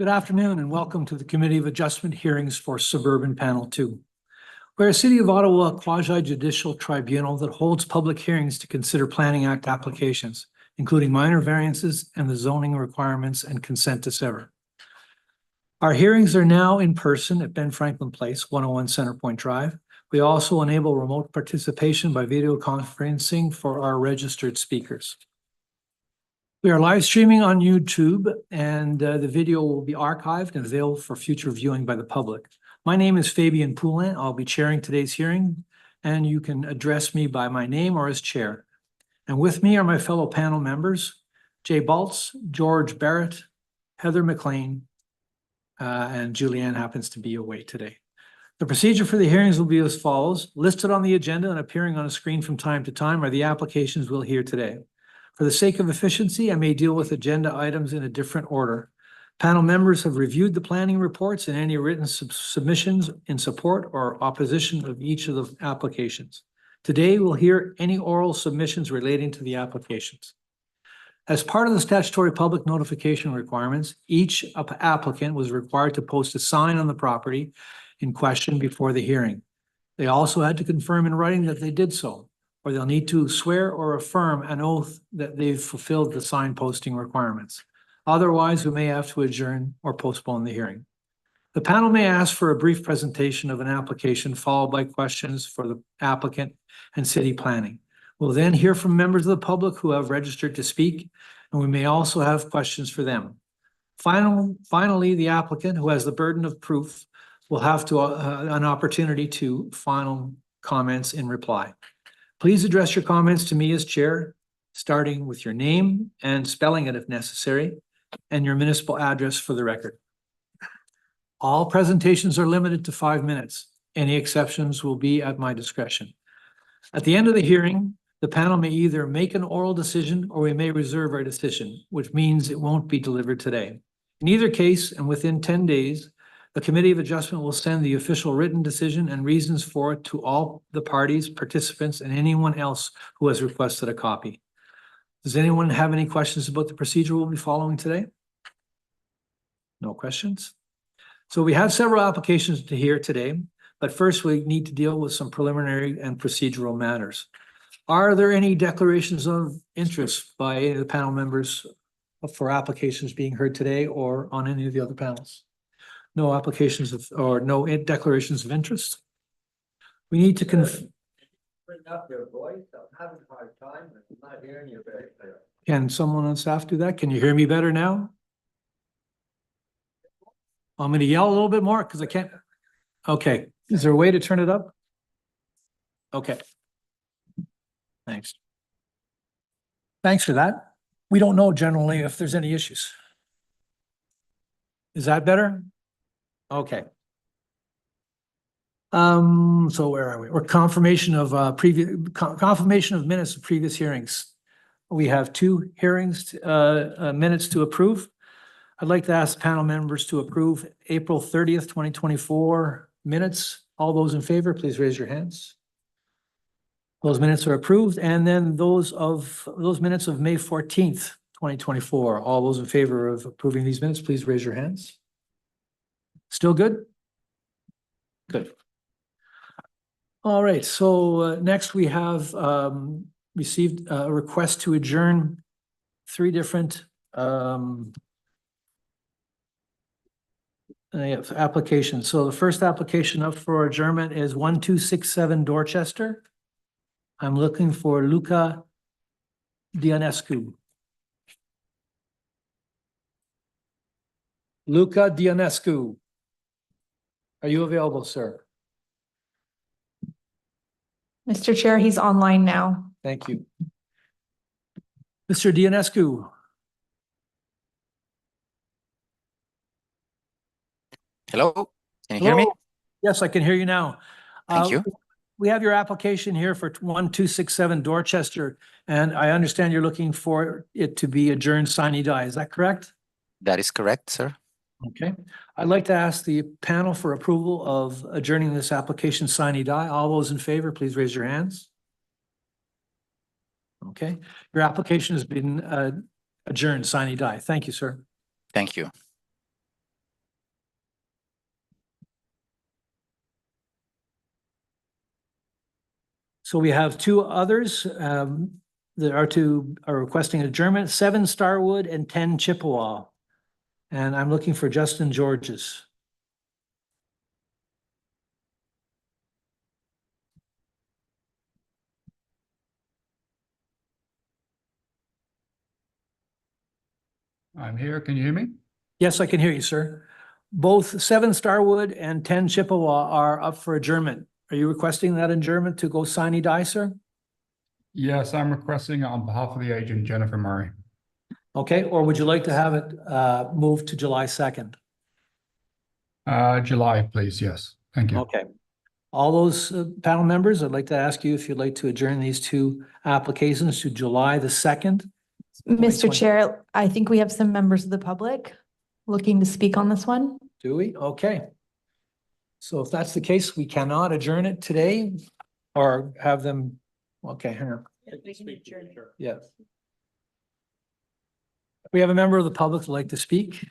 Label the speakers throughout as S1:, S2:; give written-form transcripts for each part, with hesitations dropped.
S1: Good afternoon and welcome to the Committee of Adjustment hearings for Suburban Panel 2. We're a City of Ottawa quasi-judicial tribunal that holds public hearings to consider Planning Act applications, including minor variances and the zoning requirements and consent to sever. Our hearings are now in person at Ben Franklin Place, 101 Centrepoint Drive. We also enable remote participation by video conferencing for our registered speakers. We are live streaming on YouTube and the video will be archived and available for future viewing by the public. My name is Fabian Poulin. I'll be chairing today's hearing and you can address me by my name or as chair. And with me are my fellow panel members, Jay Baltz, George Barrett, Heather McLean, and Julianne happens to be away today. The procedure for the hearings will be as follows. Listed on the agenda and appearing on a screen from time to time are the applications we'll hear today. For the sake of efficiency, I may deal with agenda items in a different order. Panel members have reviewed the planning reports and any written submissions in support or opposition of each of the applications. Today, we'll hear any oral submissions relating to the applications. As part of the statutory public notification requirements, each applicant was required to post a sign on the property in question before the hearing. They also had to confirm in writing that they did so, or they'll need to swear or affirm an oath that they've fulfilled the sign posting requirements. Otherwise, we may have to adjourn or postpone the hearing. The panel may ask for a brief presentation of an application followed by questions for the applicant and city planning. We'll then hear from members of the public who have registered to speak, and we may also have questions for them. Finally, the applicant who has the burden of proof will have an opportunity to final comments in reply. Please address your comments to me as chair, starting with your name and spelling it if necessary, and your municipal address for the record. All presentations are limited to 5 minutes. Any exceptions will be at my discretion. At the end of the hearing, the panel may either make an oral decision or we may reserve our decision, which means it won't be delivered today. In either case, and within 10 days, the Committee of Adjustment will send the official written decision and reasons for it to all the parties, participants, and anyone else who has requested a copy. Does anyone have any questions about the procedure we'll be following today? No questions? So we have several applications to hear today, but first we need to deal with some preliminary and procedural matters. Are there any declarations of interest by any of the panel members for applications being heard today or on any of the other panels? No applications or no declarations of interest. We need to
S2: Bring up your voice. I'm having a hard time. I'm not hearing you very clear.
S1: Can someone on staff do that? Can you hear me better now? I'm going to yell a little bit more because I can't. Okay. Is there a way to turn it up? Okay. Thanks. Thanks for that. We don't know generally if there's any issues. Is that better? Okay. So where are we? We're confirmation of confirmation of minutes of previous hearings. We have 2 hearings, minutes to approve. I'd like to ask panel members to approve April 30th, 2024 minutes. All those in favor, please raise your hands. Those minutes are approved. And then those minutes of May 14th, 2024. All those in favor of approving these minutes, please raise your hands. Still good? Good. All right, so next we have received a request to adjourn 3 different applications. So the first application up for adjournment is 1267 Dorchester. I'm looking for Luca Dionescu. Luca Dionescu. Are you available, sir?
S3: Mr. Chair, he's online now.
S1: Thank you. Mr. Dionescu.
S4: Hello, can you hear me?
S1: Yes, I can hear you now.
S4: Thank you.
S1: We have your application here for 1267 Dorchester, and I understand you're looking for it to be adjourned sine die. Is that correct?
S4: That is correct, sir.
S1: Okay. I'd like to ask the panel for approval of adjourning this application sine die. All those in favor, please raise your hands. Okay. Your application has been adjourned sine die. Thank you, sir.
S4: Thank you.
S1: So we have two others that are requesting adjournment, 7 Starwood and 10 Chippewa. And I'm looking for Justin Georges.
S5: I'm here. Can you hear me?
S1: Yes, I can hear you, sir. Both 7 Starwood and 10 Chippewa are up for adjournment. Are you requesting that adjournment to go sine die, sir?
S5: Yes, I'm requesting on behalf of the agent, Jennifer Murray.
S1: Okay, or would you like to have it moved to July 2nd?
S5: July, please. Yes. Thank you.
S1: Okay. All those panel members, I'd like to ask you if you'd like to adjourn these two applications to July the 2nd.
S3: Mr.
S1: 2020.
S3: Chair, I think we have some members of the public looking to speak on this one.
S1: Do we? Okay. So if that's the case, we cannot adjourn it today or have them, okay, hang on. Yes. We have a member of the public who'd like to speak.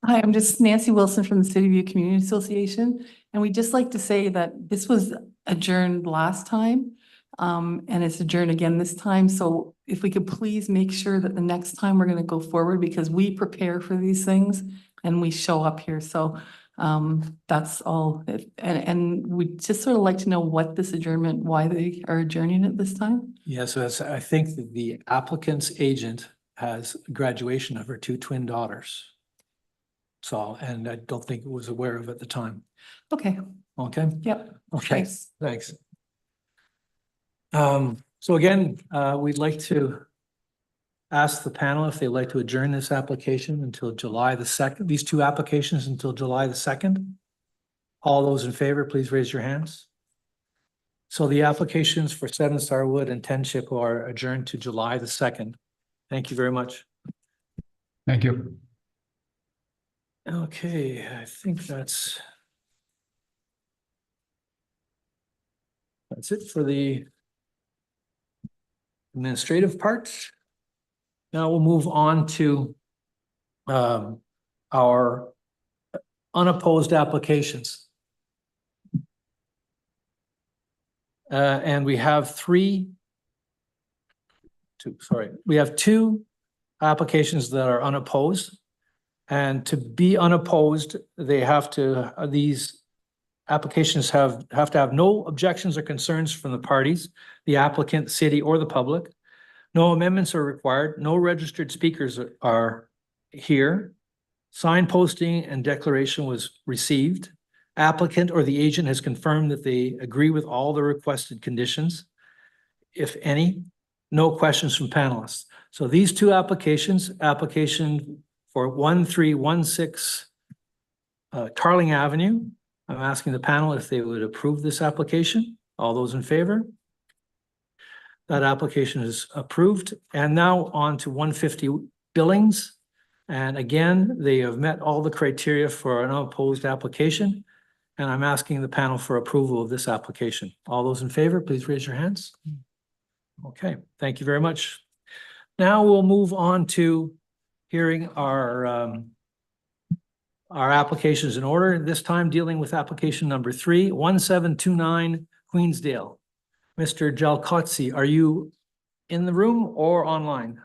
S6: Hi, I'm just Nancy Wilson from the City View Community Association, and we'd just like to say that this was adjourned last time, and it's adjourned again this time. So if we could please make sure that the next time we're going to go forward, because we prepare for these things and we show up here. So that's all. And we'd just sort of like to know what this adjournment, why they are adjourning it this time.
S1: Yes, I think that the applicant's agent has graduation of her 2 twin daughters. So, and I don't think it was aware of at the time.
S6: Okay,
S1: Okay,
S6: yep.
S1: okay,
S6: Thanks.
S1: thanks. So again, we'd like to ask the panel if they'd like to adjourn this application until July the 2nd, these two applications until July the 2nd. All those in favor, please raise your hands. So the applications for 7 Starwood and 10 Chippewa are adjourned to July the 2nd. Thank you very much.
S5: Thank you.
S1: Okay, I think that's it for the administrative part. Now we'll move on to our unopposed applications. And we have two applications that are unopposed. And to be unopposed, they have to, these applications have to have no objections or concerns from the parties, the applicant, city, or the public. No amendments are required. No registered speakers are here. Sign posting and declaration was received. Applicant or the agent has confirmed that they agree with all the requested conditions, if any. No questions from panelists. So these two applications, application for 1316 Tarling Avenue. I'm asking the panel if they would approve this application. All those in favor? That application is approved. And now on to 150 Billings. And again, they have met all the criteria for an unopposed application. And I'm asking the panel for approval of this application. All those in favor, please raise your hands. Okay, thank you very much. Now we'll move on to hearing our applications in order, this time dealing with application number 31729 Queensdale. Mr. Jalkotsi, are you in the room or online?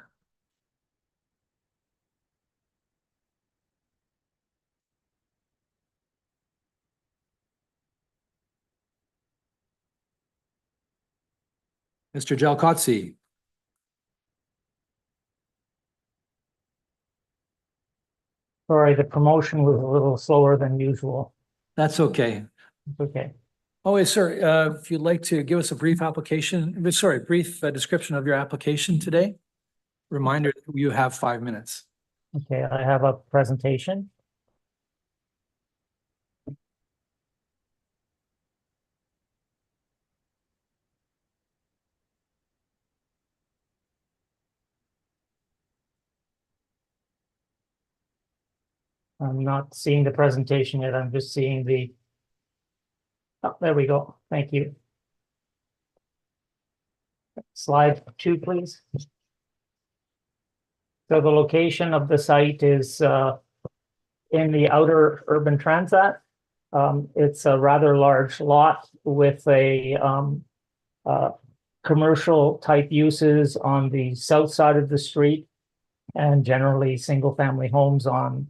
S1: Mr. Jalkotsi.
S7: Sorry, the promotion was a little slower than usual.
S1: That's okay.
S7: Okay.
S1: Oh, yes, sir. If you'd like to give us a brief description of your application today. Reminder, you have 5 minutes.
S7: Okay, I have a presentation. I'm not seeing the presentation yet. I'm just seeing the, oh, there we go. Thank you. Slide 2, please. So the location of the site is in the outer urban transat. It's a rather large lot with a commercial type uses on the south side of the street, and generally single-family homes on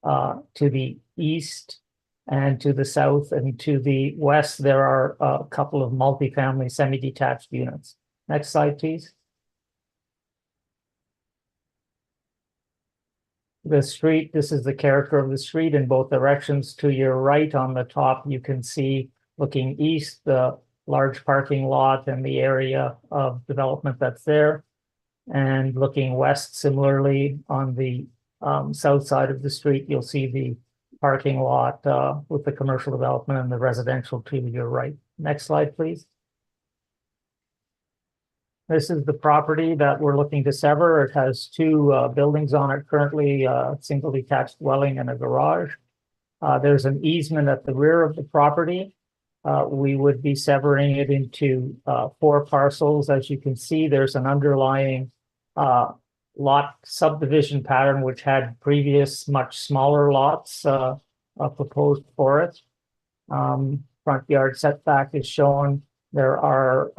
S7: to the east and to the south, and to the west, there are a couple of multifamily semi-detached units. Next slide, please. The street, this is the character of the street in both directions. To your right on the top, you can see, looking east, the large parking lot and the area of development that's there. And looking west, similarly, on the south side of the street, you'll see the parking lot with the commercial development and the residential to your right. Next slide, please. This is the property that we're looking to sever. It has two buildings on it currently, a single detached dwelling and a garage. There's an easement at the rear of the property. We would be severing it into 4 parcels. As you can see, there's an underlying lot subdivision pattern which had previous much smaller lots proposed for it. Front yard setback is shown. There are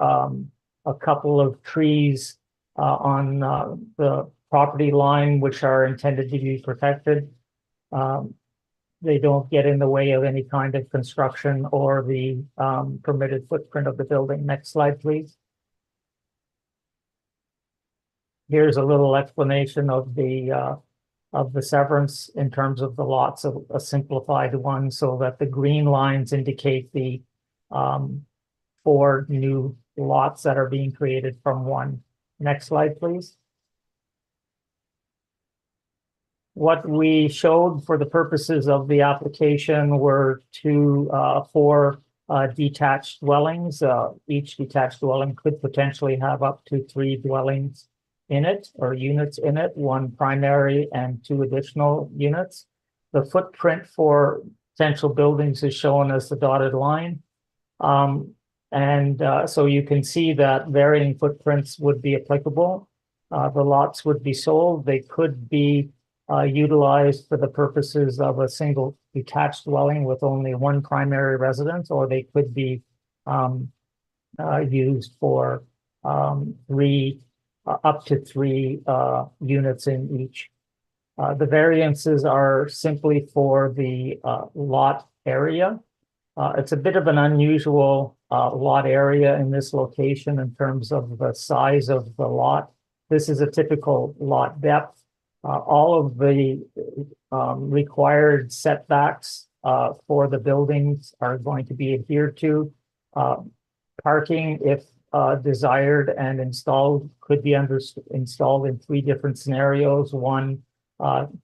S7: a couple of trees on the property line which are intended to be protected. They don't get in the way of any kind of construction or the permitted footprint of the building. Next slide, please. Here's a little explanation of the severance in terms of the lots, of a simplified one, so that the green lines indicate the 4 new lots that are being created from one. Next slide, please. What we showed for the purposes of the application were 4 detached dwellings. Each detached dwelling could potentially have up to 3 dwellings in it, or units in it, 1 primary and 2 additional units. The footprint for potential buildings is shown as the dotted line. So you can see that varying footprints would be applicable. The lots would be sold. They could be utilized for the purposes of a single detached dwelling with only 1 primary residence, or they could be used for 3 up to 3 units in each. The variances are simply for the lot area. It's a bit of an unusual lot area in this location in terms of the size of the lot. This is a typical lot depth. All of the required setbacks for the buildings are going to be adhered to. Parking, if desired and installed, could be installed in 3 different scenarios. 1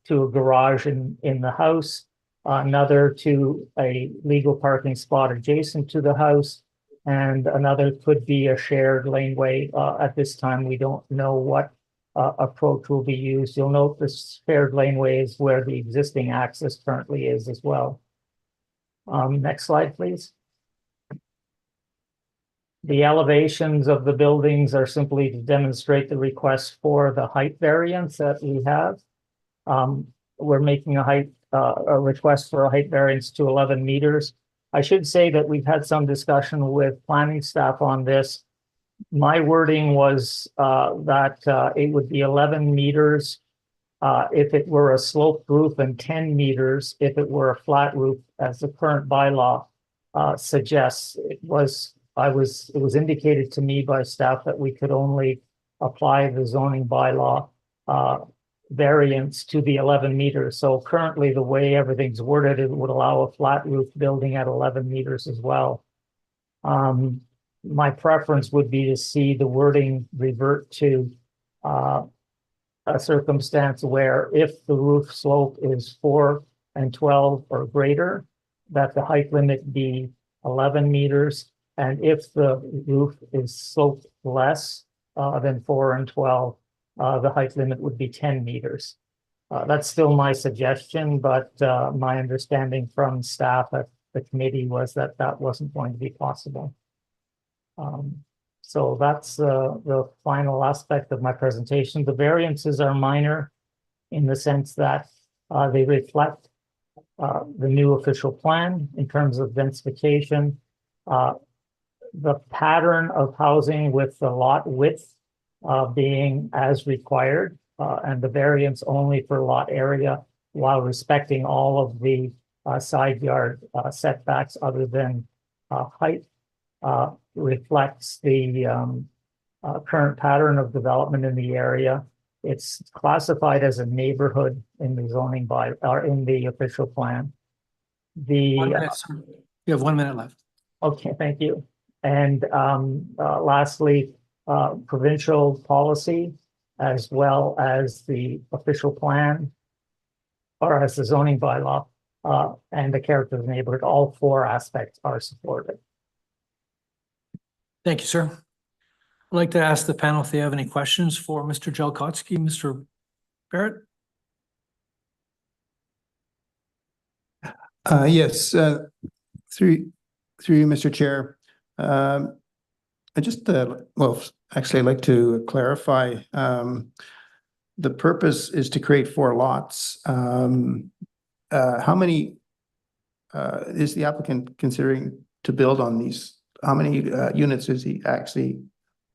S7: to a garage in the house, another to a legal parking spot adjacent to the house, and another could be a shared laneway. At this time, we don't know what approach will be used. You'll note the shared laneway is where the existing access currently is as well. Next slide, please. The elevations of the buildings are simply to demonstrate the request for the height variance that we have. We're making a request for a height variance to 11 meters. I should say that we've had some discussion with planning staff on this. My wording was that it would be 11 meters if it were a sloped roof, and 10 meters if it were a flat roof, as the current bylaw suggests. It was indicated to me by staff that we could only apply the zoning bylaw variance to the 11 meters. So currently, the way everything's worded, it would allow a flat roof building at 11 meters as well. My preference would be to see the wording revert to a circumstance where if the roof slope is 4 and 12 or greater, that the height limit be 11 meters. And if the roof is sloped less than 4 and 12, the height limit would be 10 meters. That's still my suggestion, but my understanding from staff at the committee was that that wasn't going to be possible. So that's the final aspect of my presentation. The variances are minor in the sense that they reflect the new official plan in terms of densification. the pattern of housing with the lot width being as required, and the variance only for lot area while respecting all of the side yard setbacks other than height, reflects the current pattern of development in the area. It's classified as a neighborhood in the zoning or in the official plan.
S1: 1 minute, sir. You have 1 minute left.
S7: Okay, thank you. And lastly, provincial policy as well as the official plan or as the zoning bylaw and the character of the neighborhood, all 4 aspects are supported.
S1: Thank you, sir. I'd like to ask the panel if they have any questions for Mr. Jalkowski, Mr. Barrett.
S8: Yes, through you, Mr. Chair. I just, well, actually, I'd like to clarify. The purpose is to create 4 lots. How many is the applicant considering to build on these? How many units is he actually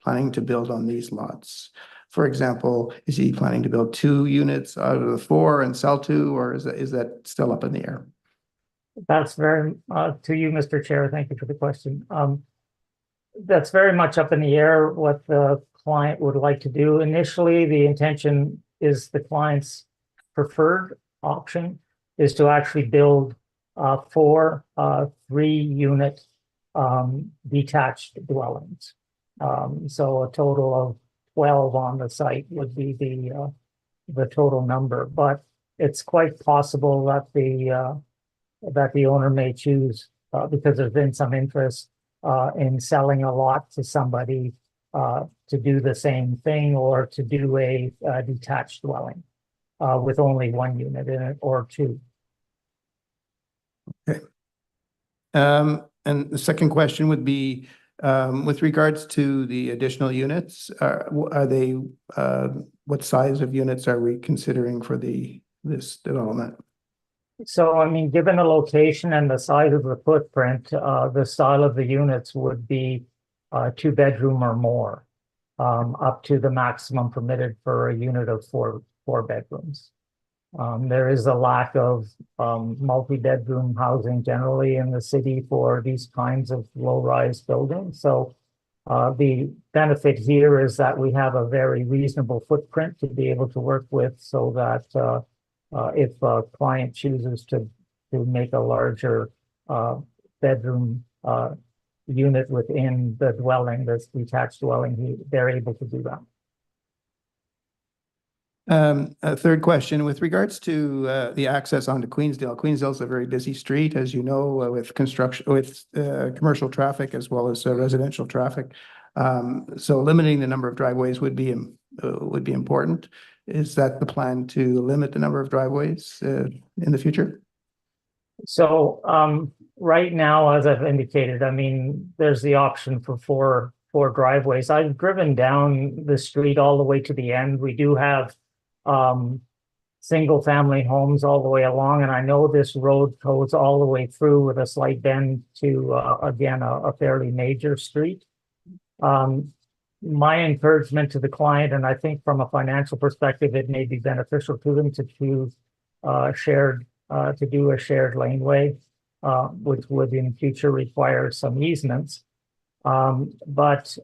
S8: planning to build on these lots? For example, is he planning to build 2 units out of the 4 and sell 2, or is that still up in the air?
S7: That's very, to you, Mr. Chair, thank you for the question. That's very much up in the air what the client would like to do. Initially, the intention is the client's preferred option is to actually build 4 3-unit detached dwellings. So a total of 12 on the site would be the total number, but it's quite possible that the owner may choose, because there's been some interest in selling a lot to somebody to do the same thing or to do a detached dwelling with only 1 unit in it or 2.
S8: Okay. And the second question would be, with regards to the additional units, are they, what size of units are we considering for this development?
S7: So, I mean, given the location and the size of the footprint, the style of the units would be 2-bedroom or more, up to the maximum permitted for a unit of 4 bedrooms. There is a lack of multi-bedroom housing generally in the city for these kinds of low-rise buildings. So the benefit here is that we have a very reasonable footprint to be able to work with, so that if a client chooses to make a larger bedroom unit within the dwelling, this detached dwelling, they're able to do that.
S8: A third question with regards to the access onto Queensdale. Queensdale's a very busy street, as you know, with construction, with commercial traffic as well as residential traffic. So limiting the number of driveways would be important. Is that the plan, to limit the number of driveways in the future?
S7: So right now, as I've indicated, I mean, there's the option for four driveways. I've driven down the street all the way to the end. We do have single family homes all the way along, and I know this road goes all the way through with a slight bend to again a fairly major street. My encouragement to the client, and I think from a financial perspective, it may be beneficial to them to choose to do a shared laneway, which would in future require some easements. But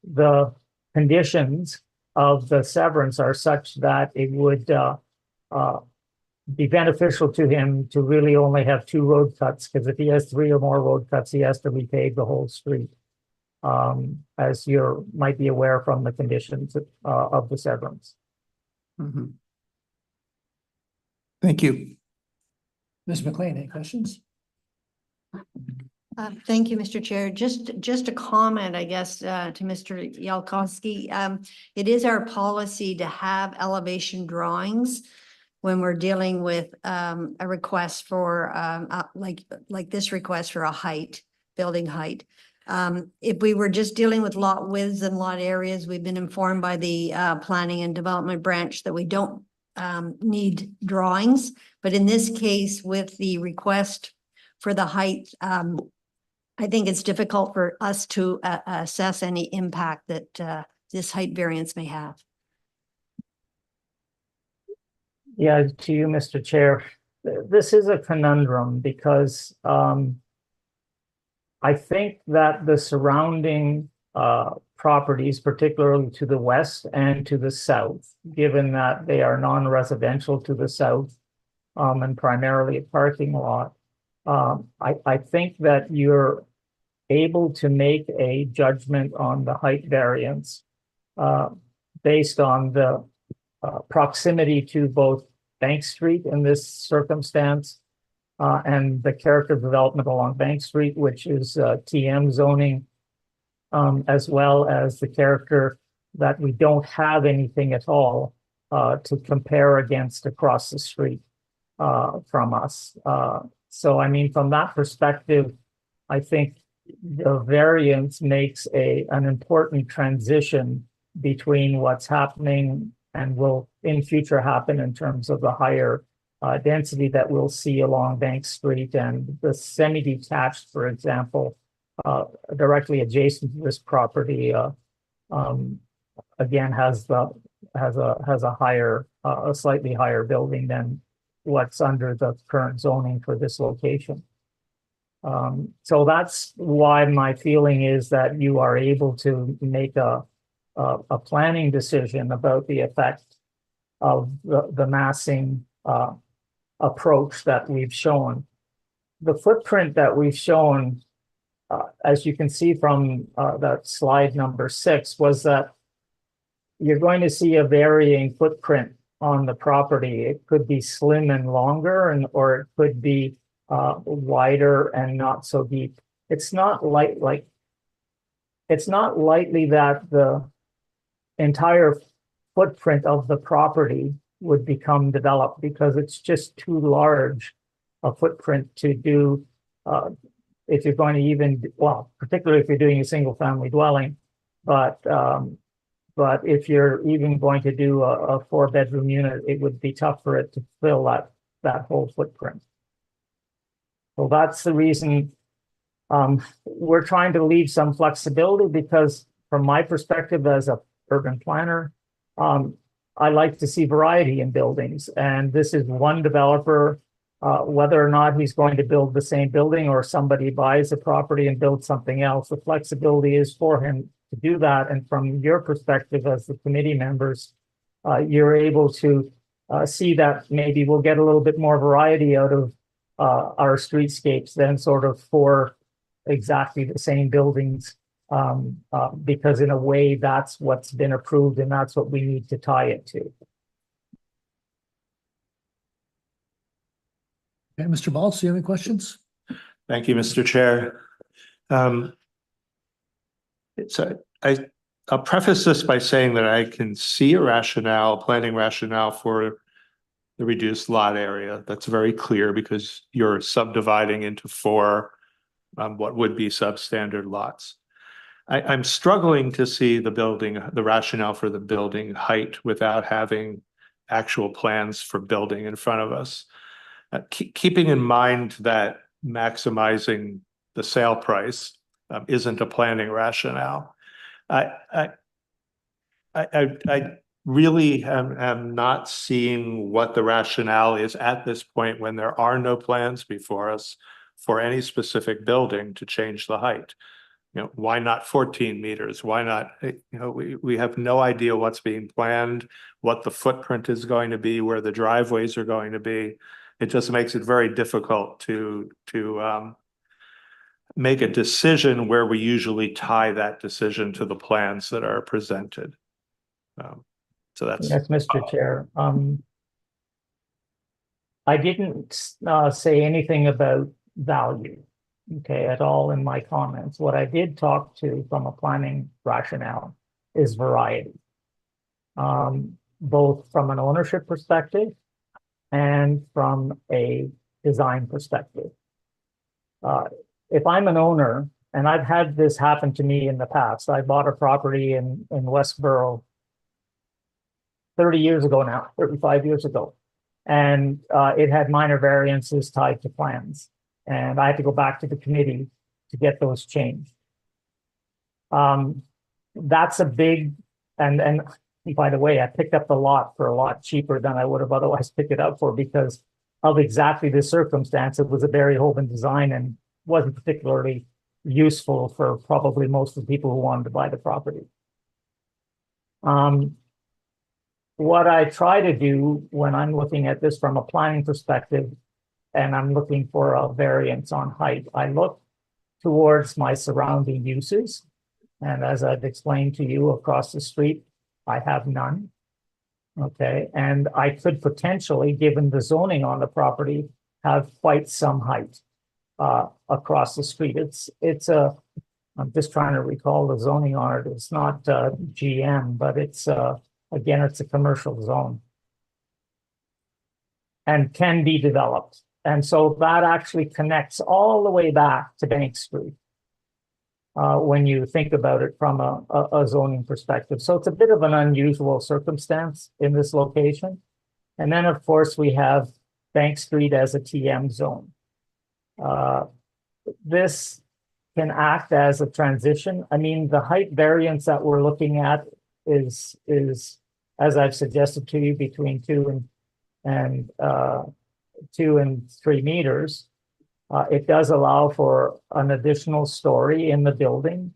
S7: the conditions of the severance are such that it would be beneficial to him to really only have 2 road cuts, because if he has 3 or more road cuts, he has to repave the whole street, as you might be aware from the conditions of the severance.
S8: Mm-hmm. Thank you.
S1: Ms. McLean, any questions?
S9: Thank you, Mr. Chair. Just a comment, I guess, to Mr. Yalkowski. It is our policy to have elevation drawings when we're dealing with a request for like this request for a height, building height. If we were just dealing with lot widths and lot areas, we've been informed by the planning and development branch that we don't need drawings. But in this case, with the request for the height, I think it's difficult for us to assess any impact that this height variance may have.
S7: Yeah, to you, Mr. Chair, this is a conundrum because I think that the surrounding properties, particularly to the west and to the south, given that they are non-residential to the south and primarily a parking lot, I think that you're able to make a judgment on the height variance based on the proximity to both Bank Street in this circumstance and the character development along Bank Street, which is TM zoning, as well as the character that we don't have anything at all to compare against across the street from us. So, I mean, from that perspective, I think the variance makes an important transition between what's happening and will in future happen in terms of the higher density that we'll see along Bank Street and the semi-detached, for example, directly adjacent to this property, again has a higher, a slightly higher building than what's under the current zoning for this location. So that's why my feeling is that you are able to make a planning decision about the effect of the massing approach that we've shown. The footprint that we've shown, as you can see from that slide number 6, was that you're going to see a varying footprint on the property. It could be slim and longer, or it could be wider and not so deep. It's not it's not likely that the entire footprint of the property would become developed because it's just too large a footprint to do if you're going to even, well, particularly if you're doing a single family dwelling, but if you're even going to do a 4-bedroom unit, it would be tough for it to fill that whole footprint. So that's the reason we're trying to leave some flexibility, because from my perspective as a urban planner, I like to see variety in buildings. And this is one developer, whether or not he's going to build the same building or somebody buys a property and builds something else, the flexibility is for him to do that. And from your perspective as the committee members, you're able to see that maybe we'll get a little bit more variety out of our streetscapes than sort of 4 exactly the same buildings, because in a way that's what's been approved and that's what we need to tie it to.
S1: Okay, Mr. Baltz, do you have any questions?
S10: Thank you, Mr. Chair. I'll preface this by saying that I can see a planning rationale for the reduced lot area. That's very clear because you're subdividing into 4 what would be substandard lots. I'm struggling to see the rationale for the building height without having actual plans for building in front of us. Keeping in mind that maximizing the sale price isn't a planning rationale. I really am not seeing what the rationale is at this point when there are no plans before us for any specific building to change the height. You know, why not 14 meters? Why not, you know, we have no idea what's being planned, what the footprint is going to be, where the driveways are going to be. It just makes it very difficult to make a decision where we usually tie that decision to the plans that are presented. So that's
S7: Mr. Chair. I didn't say anything about value, okay, at all in my comments. What I did talk to from a planning rationale is variety, both from an ownership perspective and from a design perspective. If I'm an owner, and I've had this happen to me in the past, I bought a property in Westboro 30 years ago now, 35 years ago, and it had minor variances tied to plans. And I had to go back to the committee to get those changed. That's a big, and by the way, I picked up the lot for a lot cheaper than I would have otherwise picked it up for because of exactly this circumstance. It was a Barry Hoban design and wasn't particularly useful for probably most of the people who wanted to buy the property. What I try to do when I'm looking at this from a planning perspective, and I'm looking for a variance on height, I look towards my surrounding uses. And as I've explained to you, across the street, I have none. Okay, and I could potentially, given the zoning on the property, have quite some height across the street. I'm just trying to recall the zoning on it. It's not GM, but it's again, it's a commercial zone and can be developed. And so that actually connects all the way back to Bank Street when you think about it from a zoning perspective. So it's a bit of an unusual circumstance in this location. And then, of course, we have Bank Street as a TM zone. This can act as a transition. I mean, the height variance that we're looking at is as I've suggested to you, between 2 and 3 meters. It does allow for an additional story in the building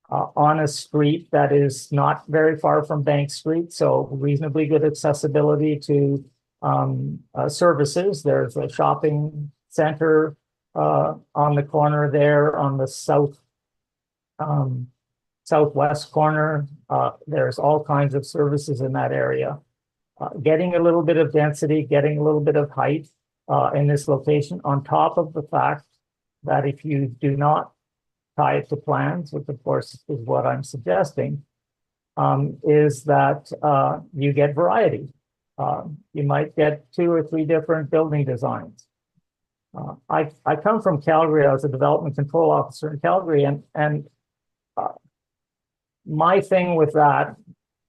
S7: on a street that is not very far from Bank Street, so reasonably good accessibility to services. There's a shopping center on the corner there on the southwest corner. There's all kinds of services in that area. Getting a little bit of density, getting a little bit of height in this location, on top of the fact that if you do not tie it to plans, which of course is what I'm suggesting, is that you get variety. You might get 2 or 3 different building designs. I come from Calgary. I was a development control officer in Calgary, and my thing with that,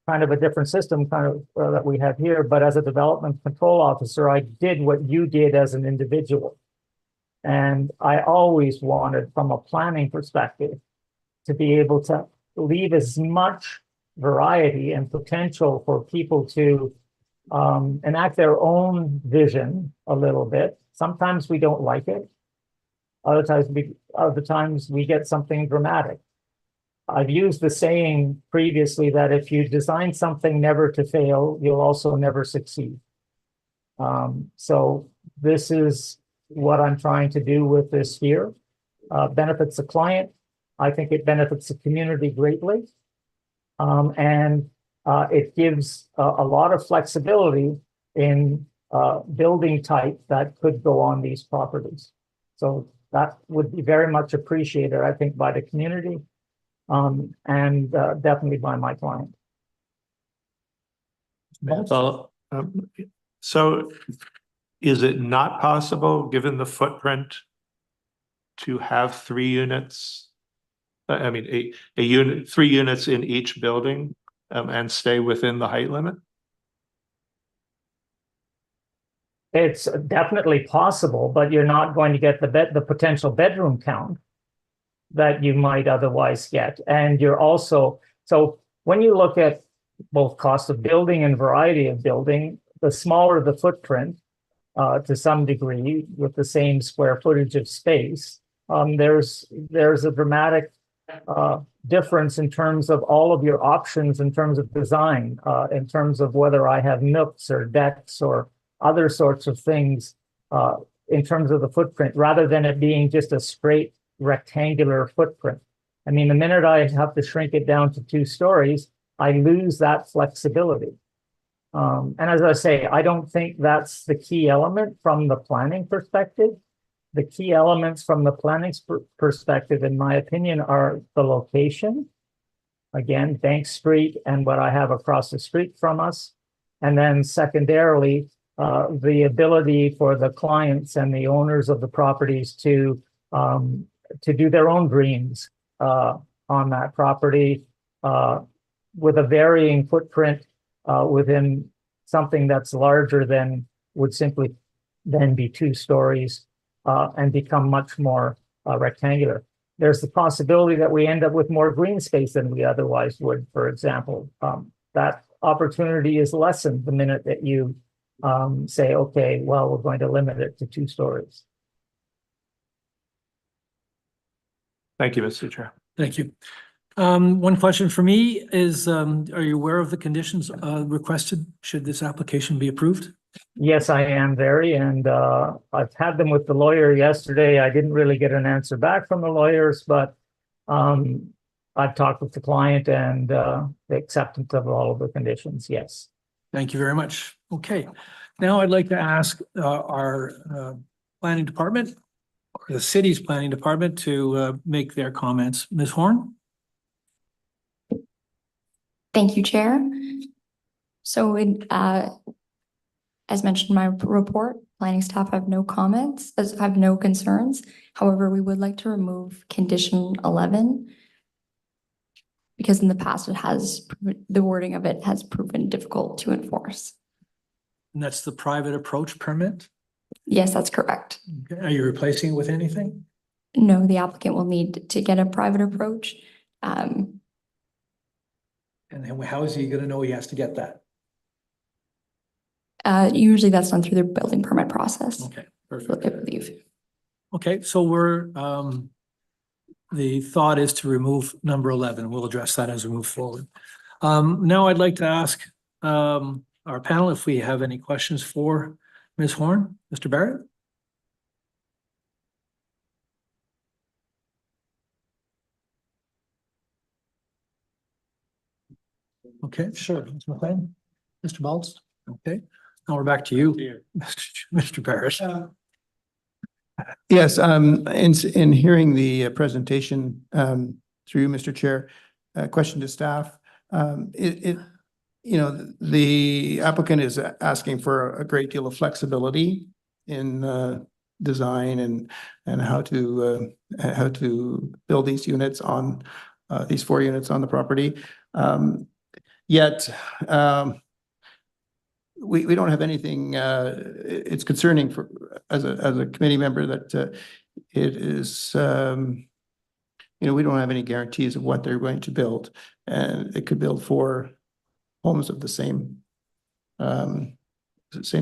S7: kind of a different system kind of that we have here, but as a development control officer, I did what you did as an individual. And I always wanted, from a planning perspective, to be able to leave as much variety and potential for people to enact their own vision a little bit. Sometimes we don't like it. Other times we get something dramatic. I've used the saying previously that if you design something never to fail, you'll also never succeed. So this is what I'm trying to do with this here. Benefits the client. I think it benefits the community greatly. And it gives a lot of flexibility in building type that could go on these properties. So that would be very much appreciated, I think, by the community. And definitely by my client.
S10: So is it not possible, given the footprint, to have 3 units? I mean, a unit, 3 units in each building, and stay within the height limit?
S7: It's definitely possible, but you're not going to get the potential bedroom count that you might otherwise get. And you're also, so when you look at both cost of building and variety of building, the smaller the footprint, to some degree, with the same square footage of space, there's a dramatic difference in terms of all of your options in terms of design, in terms of whether I have nooks or decks or other sorts of things in terms of the footprint, rather than it being just a straight rectangular footprint. I mean, the minute I have to shrink it down to 2 stories, I lose that flexibility. And as I say, I don't think that's the key element from the planning perspective. The key elements from the planning perspective, in my opinion, are the location. Again, Bank Street and what I have across the street from us. And then secondarily, the ability for the clients and the owners of the properties to do their own dreams on that property with a varying footprint within something that's larger than would simply then be 2 stories and become much more rectangular. there's the possibility that we end up with more green space than we otherwise would, for example. That opportunity is lessened the minute that you say, okay, well, we're going to limit it to 2 stories.
S10: Thank you, Mr. Chair.
S1: Thank you. One question for me is, are you aware of the conditions requested should this application be approved?
S7: Yes, I am very, and I've had them with the lawyer yesterday. I didn't really get an answer back from the lawyers, but I've talked with the client and the acceptance of all of the conditions, yes.
S1: Thank you very much. Okay, now I'd like to ask our planning department, or the city's planning department, to make their comments. Ms. Horn?
S11: Thank you, Chair. So as mentioned in my report, planning staff have no comments, have no concerns. However, we would like to remove condition 11 because in the past the wording of it has proven difficult to enforce.
S1: And that's the private approach permit?
S11: Yes, that's correct.
S1: Okay. Are you replacing it with anything?
S11: No, the applicant will need to get a private approach.
S1: And then how is he going to know he has to get that?
S11: Usually that's done through the building permit process,
S1: Okay,
S11: I
S1: perfect.
S11: believe.
S1: Okay, so the thought is to remove number 11. We'll address that as we move forward. Now I'd like to ask our panel if we have any questions for Ms. Horn. Mr. Barrett? Okay, sure. Ms. McLean? Mr. Baltz? Okay, now we're back to you, Mr. Barrett.
S8: Yes, in hearing the presentation through you, Mr. Chair, question to staff. The applicant is asking for a great deal of flexibility in design and how to build these units on these 4 units on the property. Yet we don't have anything. It's concerning for as a committee member that it is. We don't have any guarantees of what they're going to build, and it could build 4 homes of the same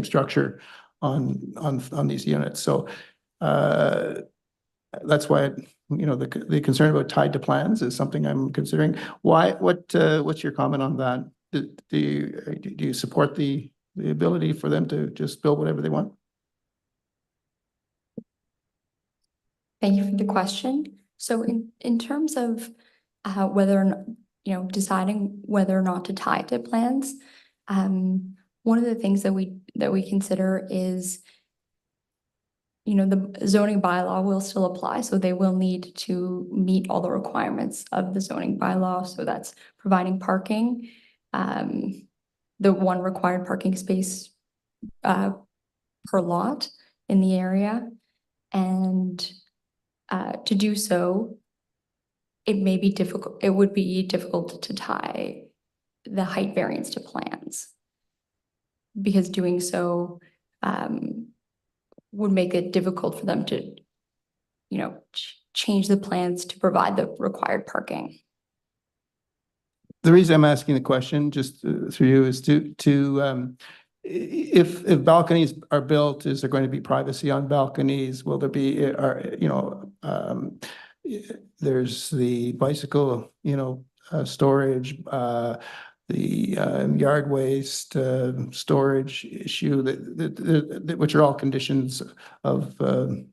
S8: structure on these units. So that's why the concern about tied to plans is something I'm considering. What's your comment on that? Do you support the ability for them to just build whatever they want?
S11: Thank you for the question. So in terms of whether or not, deciding whether or not to tie it to plans, one of the things that we consider is, the zoning bylaw will still apply, so they will need to meet all the requirements of the zoning bylaw. So that's providing parking, the 1 required parking space per lot in the area, and to do so, it would be difficult to tie the height variance to plans, because doing so would make it difficult for them to, change the plans to provide the required parking.
S8: The reason I'm asking the question, just through you, is to if balconies are built, is there going to be privacy on balconies? Will there be, there's the bicycle, storage, the yard waste storage issue, that which are all conditions of the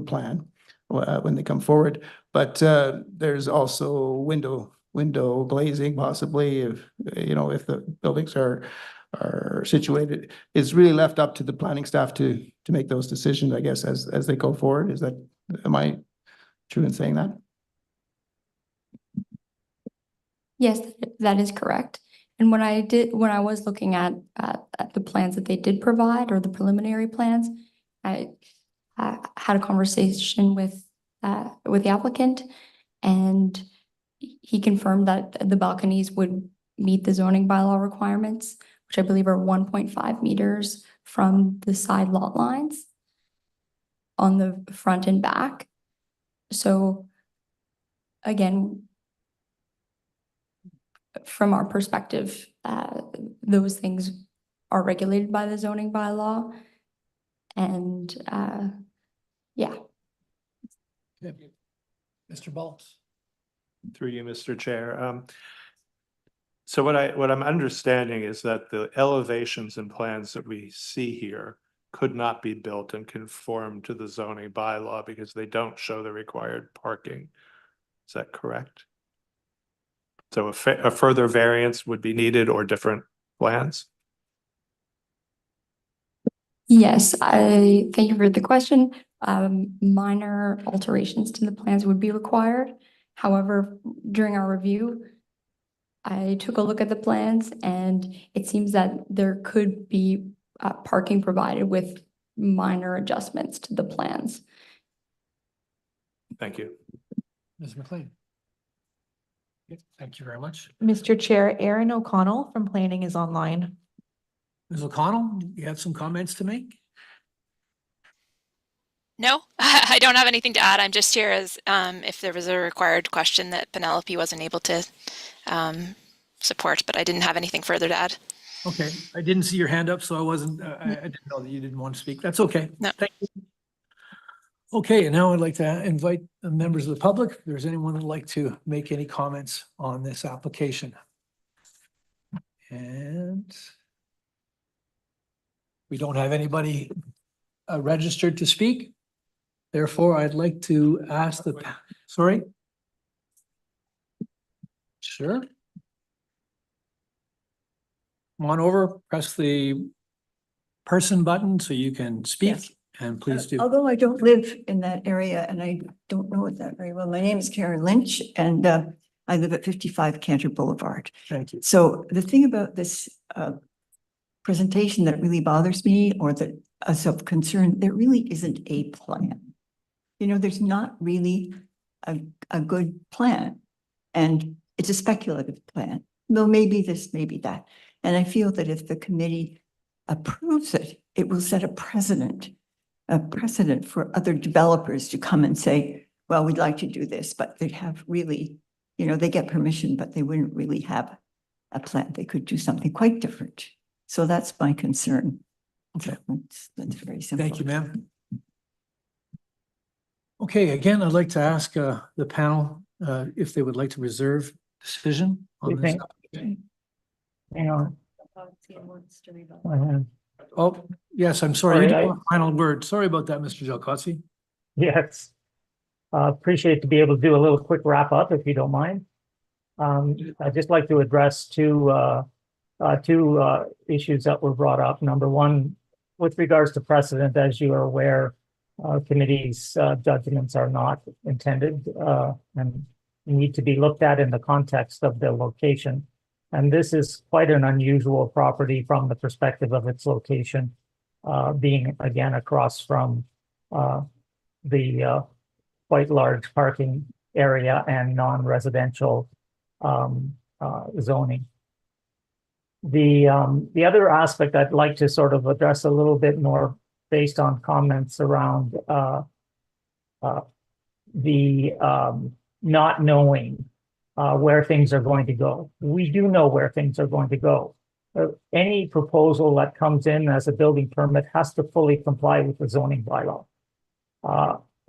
S8: plan when they come forward. But there's also window glazing, possibly, if the buildings are situated. It's really left up to the planning staff to make those decisions, I guess, as they go forward. Am I true in saying that?
S11: Yes, that is correct. And when I was looking at the plans that they did provide, or the preliminary plans, I had a conversation with the applicant, and he confirmed that the balconies would meet the zoning bylaw requirements, which I believe are 1.5 meters from the side lot lines on the front and back. So again, from our perspective, those things are regulated by the zoning bylaw. And yeah.
S1: Mr. Baltz.
S10: Through you, Mr. Chair. So what I'm understanding is that the elevations and plans that we see here could not be built and conform to the zoning bylaw because they don't show the required parking. Is that correct? So a further variance would be needed or different plans?
S11: Yes, I thank you for the question. Minor alterations to the plans would be required. However, during our review, I took a look at the plans and it seems that there could be parking provided with minor adjustments to the plans.
S10: Thank you.
S1: Ms. McLean. Okay, thank you very much.
S3: Mr. Chair, Aaron O'Connell from Planning is online.
S1: Ms. O'Connell, you have some comments to make?
S12: No, I don't have anything to add. I'm just here as if there was a required question that Penelope wasn't able to support, but I didn't have anything further to add.
S1: Okay, I didn't see your hand up, so I wasn't, I didn't know that you didn't want to speak. That's okay.
S12: No.
S1: Thank you. Okay, and now I'd like to invite the members of the public, if there's anyone that'd like to make any comments on this application. And we don't have anybody registered to speak. Therefore, I'd like to ask the, sorry? Sure. Come on over, press the person button so you can speak,
S13: Yes.
S1: and please do.
S13: Although I don't live in that area and I don't know it that very well, my name is Karen Lynch and I live at 55 Cantor Boulevard.
S1: Thank you.
S13: So the thing about this presentation that really bothers me or that is of concern, there really isn't a plan. You know, there's not really a good plan and it's a speculative plan. Well, maybe this, maybe that. And I feel that if the committee approves it, it will set a precedent for other developers to come and say, well, we'd like to do this, but they'd have really, you know, they get permission, but they wouldn't really have a plan. They could do something quite different. So that's my concern.
S1: Okay.
S13: That's very simple.
S1: Thank you, ma'am. Okay, again, I'd like to ask the panel if they would like to reserve decision on this.
S7: Hang on.
S1: Oh, yes, I'm sorry. You didn't want a final word. Sorry about that, Mr. Jalkowski.
S7: Yes. Appreciate to be able to do a little quick wrap up if you don't mind. I'd just like to address two issues that were brought up. Number one, with regards to precedent, as you are aware, committee's judgments are not intended and need to be looked at in the context of the location. And this is quite an unusual property from the perspective of its location, being again across from the quite large parking area and non-residential zoning. The other aspect I'd like to sort of address a little bit more based on comments around the not knowing where things are going to go. We do know where things are going to go. Any proposal that comes in as a building permit has to fully comply with the zoning bylaw.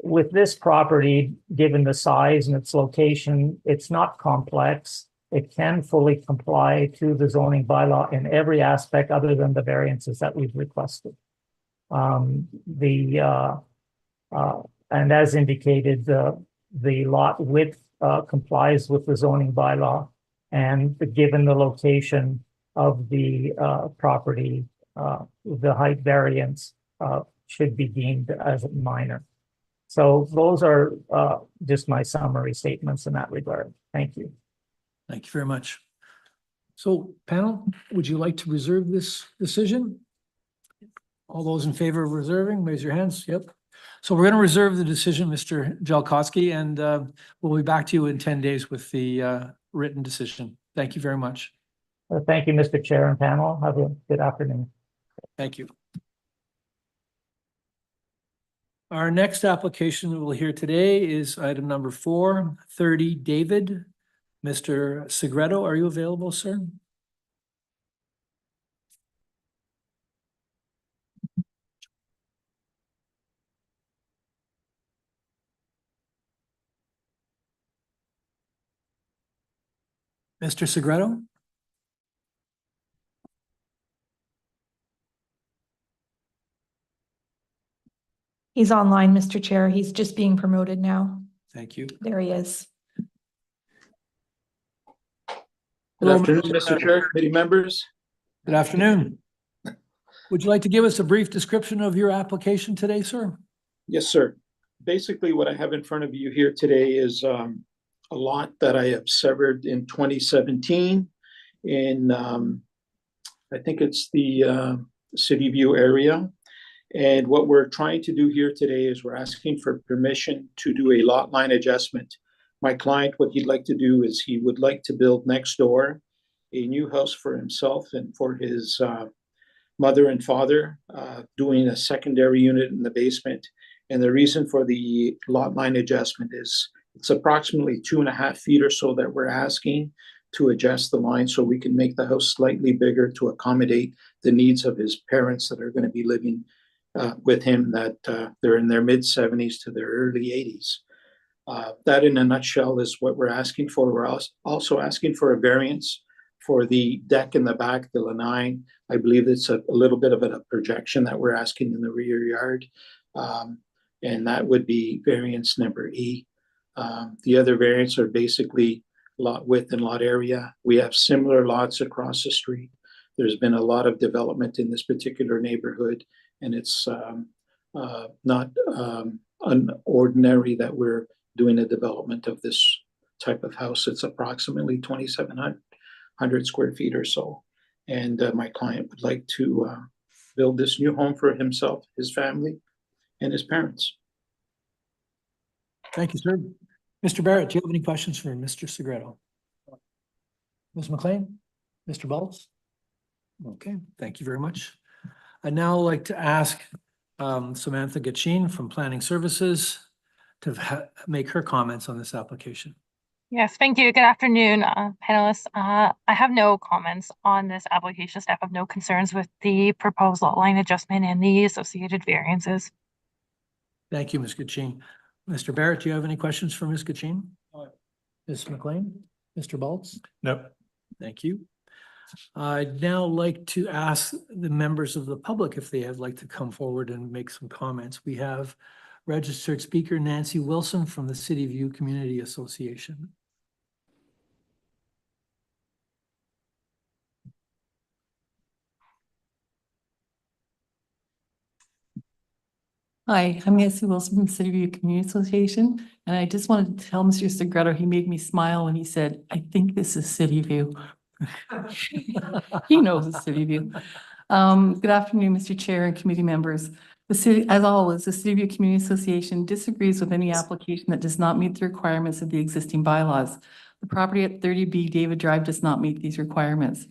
S7: With this property, given the size and its location, it's not complex. It can fully comply to the zoning bylaw in every aspect other than the variances that we've requested. And as indicated, the lot width complies with the zoning bylaw, and given the location of the property, the height variance should be deemed as minor. So those are just my summary statements in that regard. Thank you.
S1: Thank you very much. So panel, would you like to reserve this decision? All those in favor of reserving, raise your hands. Yep. So we're going to reserve the decision, Mr. Jalkowski, and we'll be back to you in 10 days with the written decision. Thank you very much.
S7: Thank you, Mr. Chair and panel. Have a good afternoon.
S1: Thank you. Our next application we'll hear today is item number 430 David. Mr. Segreto, are you available, sir? Mr. Segreto?
S3: He's online, Mr. Chair. He's just being promoted now.
S1: Thank you.
S3: There he is.
S14: Good afternoon, Mr. Chair, committee members.
S1: Good afternoon. Would you like to give us a brief description of your application today, sir?
S14: Yes, sir. Basically, what I have in front of you here today is a lot that I have severed in 2017 in, I think it's the City View area. And what we're trying to do here today is we're asking for permission to do a lot line adjustment. My client, what he'd like to do is he would like to build next door a new house for himself and for his mother and father, doing a secondary unit in the basement. And the reason for the lot line adjustment is it's approximately 2.5 feet or so that we're asking to adjust the line so we can make the house slightly bigger to accommodate the needs of his parents that are going to be living with him, that they're in their mid-70s to their early 80s. That in a nutshell is what we're asking for. We're also asking for a variance for the deck in the back, the lanai. I believe it's a little bit of a projection that we're asking in the rear yard. And that would be variance number E. The other variants are basically lot width and lot area. We have similar lots across the street. There's been a lot of development in this particular neighborhood, and it's not unordinary that we're doing a development of this type of house. It's approximately 2,700 square feet or so. And my client would like to build this new home for himself, his family, and his parents.
S1: Thank you, sir. Mr. Barrett, do you have any questions for Mr. Segreto? Ms. McLean? Mr. Baltz? Okay, thank you very much. I'd now like to ask Samantha Gachin from Planning Services to make her comments on this application.
S15: Yes, thank you. Good afternoon, panelists. I have no comments on this application. Staff have no concerns with the proposed lot line adjustment and the associated variances.
S1: Thank you, Ms. Gachin. Mr. Barrett, do you have any questions for Ms. Gachin? Ms. McLean? Mr. Baltz?
S10: No.
S1: Thank you. I'd now like to ask the members of the public if they would like to come forward and make some comments. We have registered speaker Nancy Wilson from the City View Community Association.
S6: Hi, I'm Nancy Wilson from City View Community Association, and I just wanted to tell Mr. Segreto, he made me smile when he said, "I think this is City View." He knows it's City View. Good afternoon, Mr. Chair and committee members. The city, as always, the City View Community Association disagrees with any application that does not meet the requirements of the existing bylaws. The property at 30B David Drive does not meet these requirements.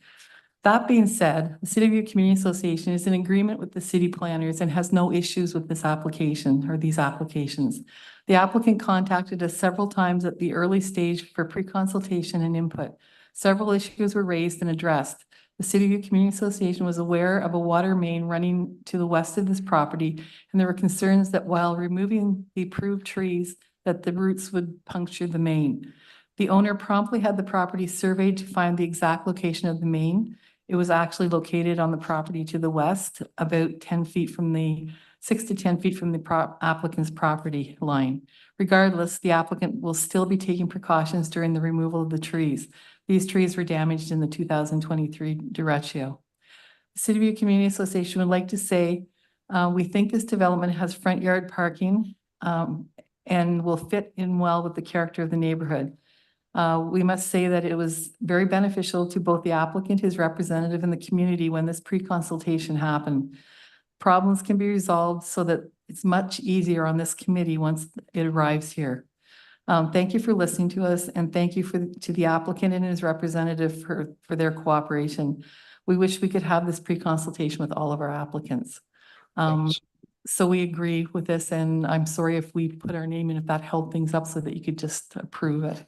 S6: That being said, the City View Community Association is in agreement with the city planners and has no issues with this application or these applications. The applicant contacted us several times at the early stage for pre-consultation and input. Several issues were raised and addressed. The City View Community Association was aware of a water main running to the west of this property, and there were concerns that while removing the approved trees, that the roots would puncture the main. The owner promptly had the property surveyed to find the exact location of the main. It was actually located on the property to the west, about 10 feet from the 6 to 10 feet from the applicant's property line. Regardless, the applicant will still be taking precautions during the removal of the trees. These trees were damaged in the 2023 derecho. The City View Community Association would like to say, we think this development has front yard parking and will fit in well with the character of the neighborhood. We must say that it was very beneficial to both the applicant, his representative, and the community when this pre-consultation happened. Problems can be resolved so that it's much easier on this committee once it arrives here. Thank you for listening to us, and thank you to the applicant and his representative for their cooperation. We wish we could have this pre-consultation with all of our applicants. So we agree with this, and I'm sorry if we put our name in, if that held things up so that you could just approve it.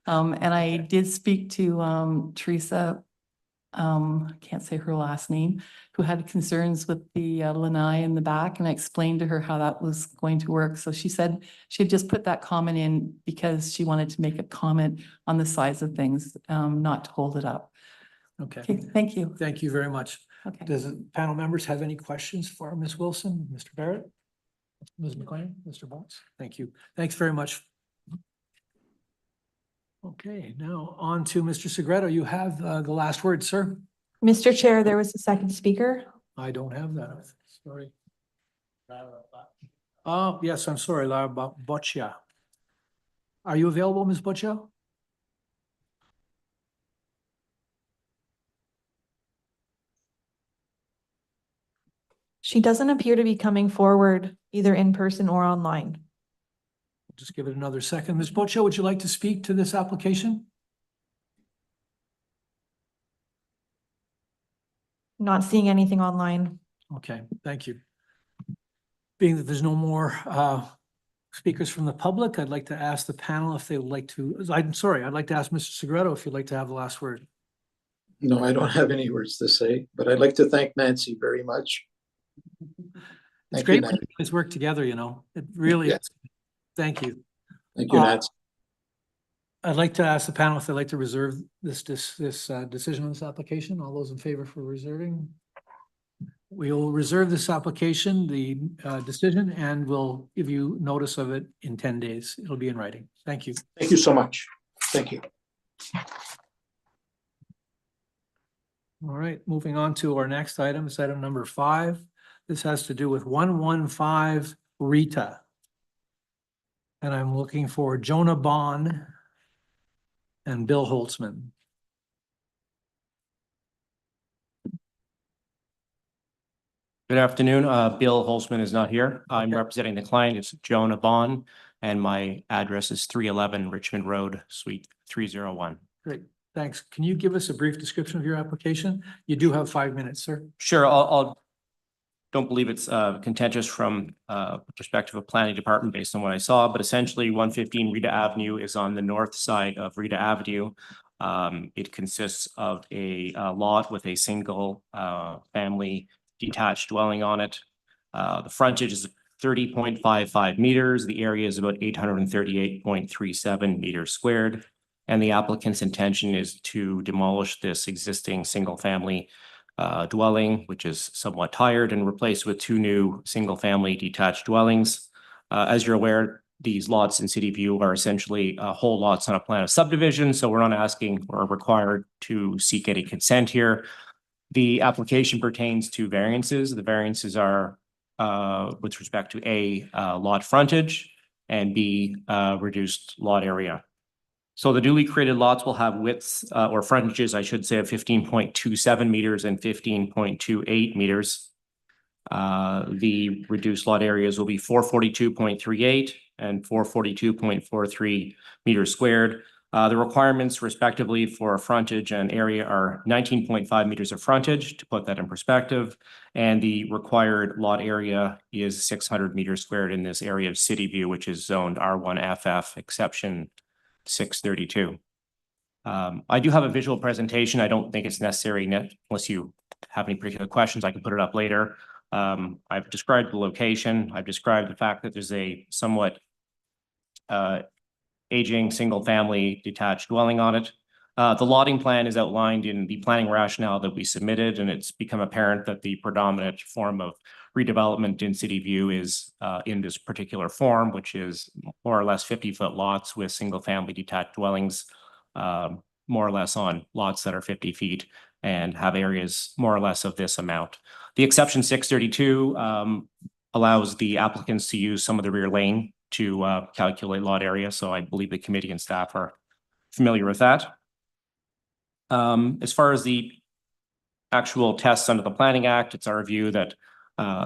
S6: And I did speak to Teresa, I can't say her last name, who had concerns with the lanai in the back, and I explained to her how that was going to work. So she said she'd just put that comment in because she wanted to make a comment on the size of things, not to hold it up.
S1: Okay,
S6: Okay, thank you.
S1: thank you very much.
S6: Okay.
S1: Does the panel members have any questions for Ms. Wilson, Mr. Barrett? Ms. McLean, Mr. Bones? Thank you. Thanks very much. Okay, now on to Mr. Segreto. You have the last word, sir.
S3: Mr. Chair, there was a second speaker.
S1: I don't have that. Sorry. Oh, yes, I'm sorry, Lara Boccia. Are you available, Ms. Boccia?
S3: She doesn't appear to be coming forward either in person or online.
S1: Just give it another second. Ms. Boccia, would you like to speak to this application?
S3: Not seeing anything online.
S1: Okay, thank you. Being that there's no more speakers from the public, I'd like to ask the panel if they would like to, I'm sorry, I'd like to ask Mr. Segreto if you'd like to have the last word.
S14: No, I don't have any words to say, but I'd like to thank Nancy very much.
S1: It's
S14: Thank
S1: great
S14: you,
S1: when
S14: Nancy.
S1: you guys work together, you know, it really
S14: Yeah.
S1: is. Thank you.
S14: Thank you, Nancy.
S1: I'd like to ask the panel if they'd like to reserve this decision on this application. All those in favor for reserving? We will reserve this application, the decision, and we'll give you notice of it in 10 days. It'll be in writing. Thank you.
S14: Thank you so much. Thank you.
S1: All right, moving on to our next item, it's item number 5. This has to do with 115 Rita. And I'm looking for Jonah Bond and Bill Holtzman.
S16: Good afternoon. Bill Holtzman is not here. I'm representing the client. It's Jonah Bond, and my address is 311 Richmond Road, Suite 301.
S1: Great, thanks. Can you give us a brief description of your application? You do have 5 minutes, sir.
S16: Sure, I'll don't believe it's contentious from perspective of planning department based on what I saw, but essentially 115 Rita Avenue is on the north side of Rita Avenue. It consists of a lot with a single family detached dwelling on it. The frontage is 30.55 meters. The area is about 838.37 meters squared. And the applicant's intention is to demolish this existing single family dwelling, which is somewhat tired, and replace with 2 new single family detached dwellings. As you're aware, these lots in City View are essentially whole lots on a plan of subdivision. So we're not asking or required to seek any consent here. The application pertains to variances. The variances are with respect to A, lot frontage, and B, reduced lot area. So the newly created lots will have widths or frontages, I should say, of 15.27 meters and 15.28 meters. The reduced lot areas will be 442.38 and 442.43 meters squared. The requirements respectively for frontage and area are 19.5 meters of frontage, to put that in perspective, and the required lot area is 600 meters squared in this area of City View, which is zoned R1FF, exception 632. I do have a visual presentation. I don't think it's necessary unless you have any particular questions. I can put it up later. I've described the location. I've described the fact that there's a somewhat aging single family detached dwelling on it. The lotting plan is outlined in the planning rationale that we submitted, and it's become apparent that the predominant form of redevelopment in City View is in this particular form, which is more or less 50-foot lots with single family detached dwellings, more or less on lots that are 50 feet and have areas more or less of this amount. The exception 632 allows the applicants to use some of the rear lane to calculate lot area. So I believe the committee and staff are familiar with that. As far as the actual tests under the Planning Act, it's our view that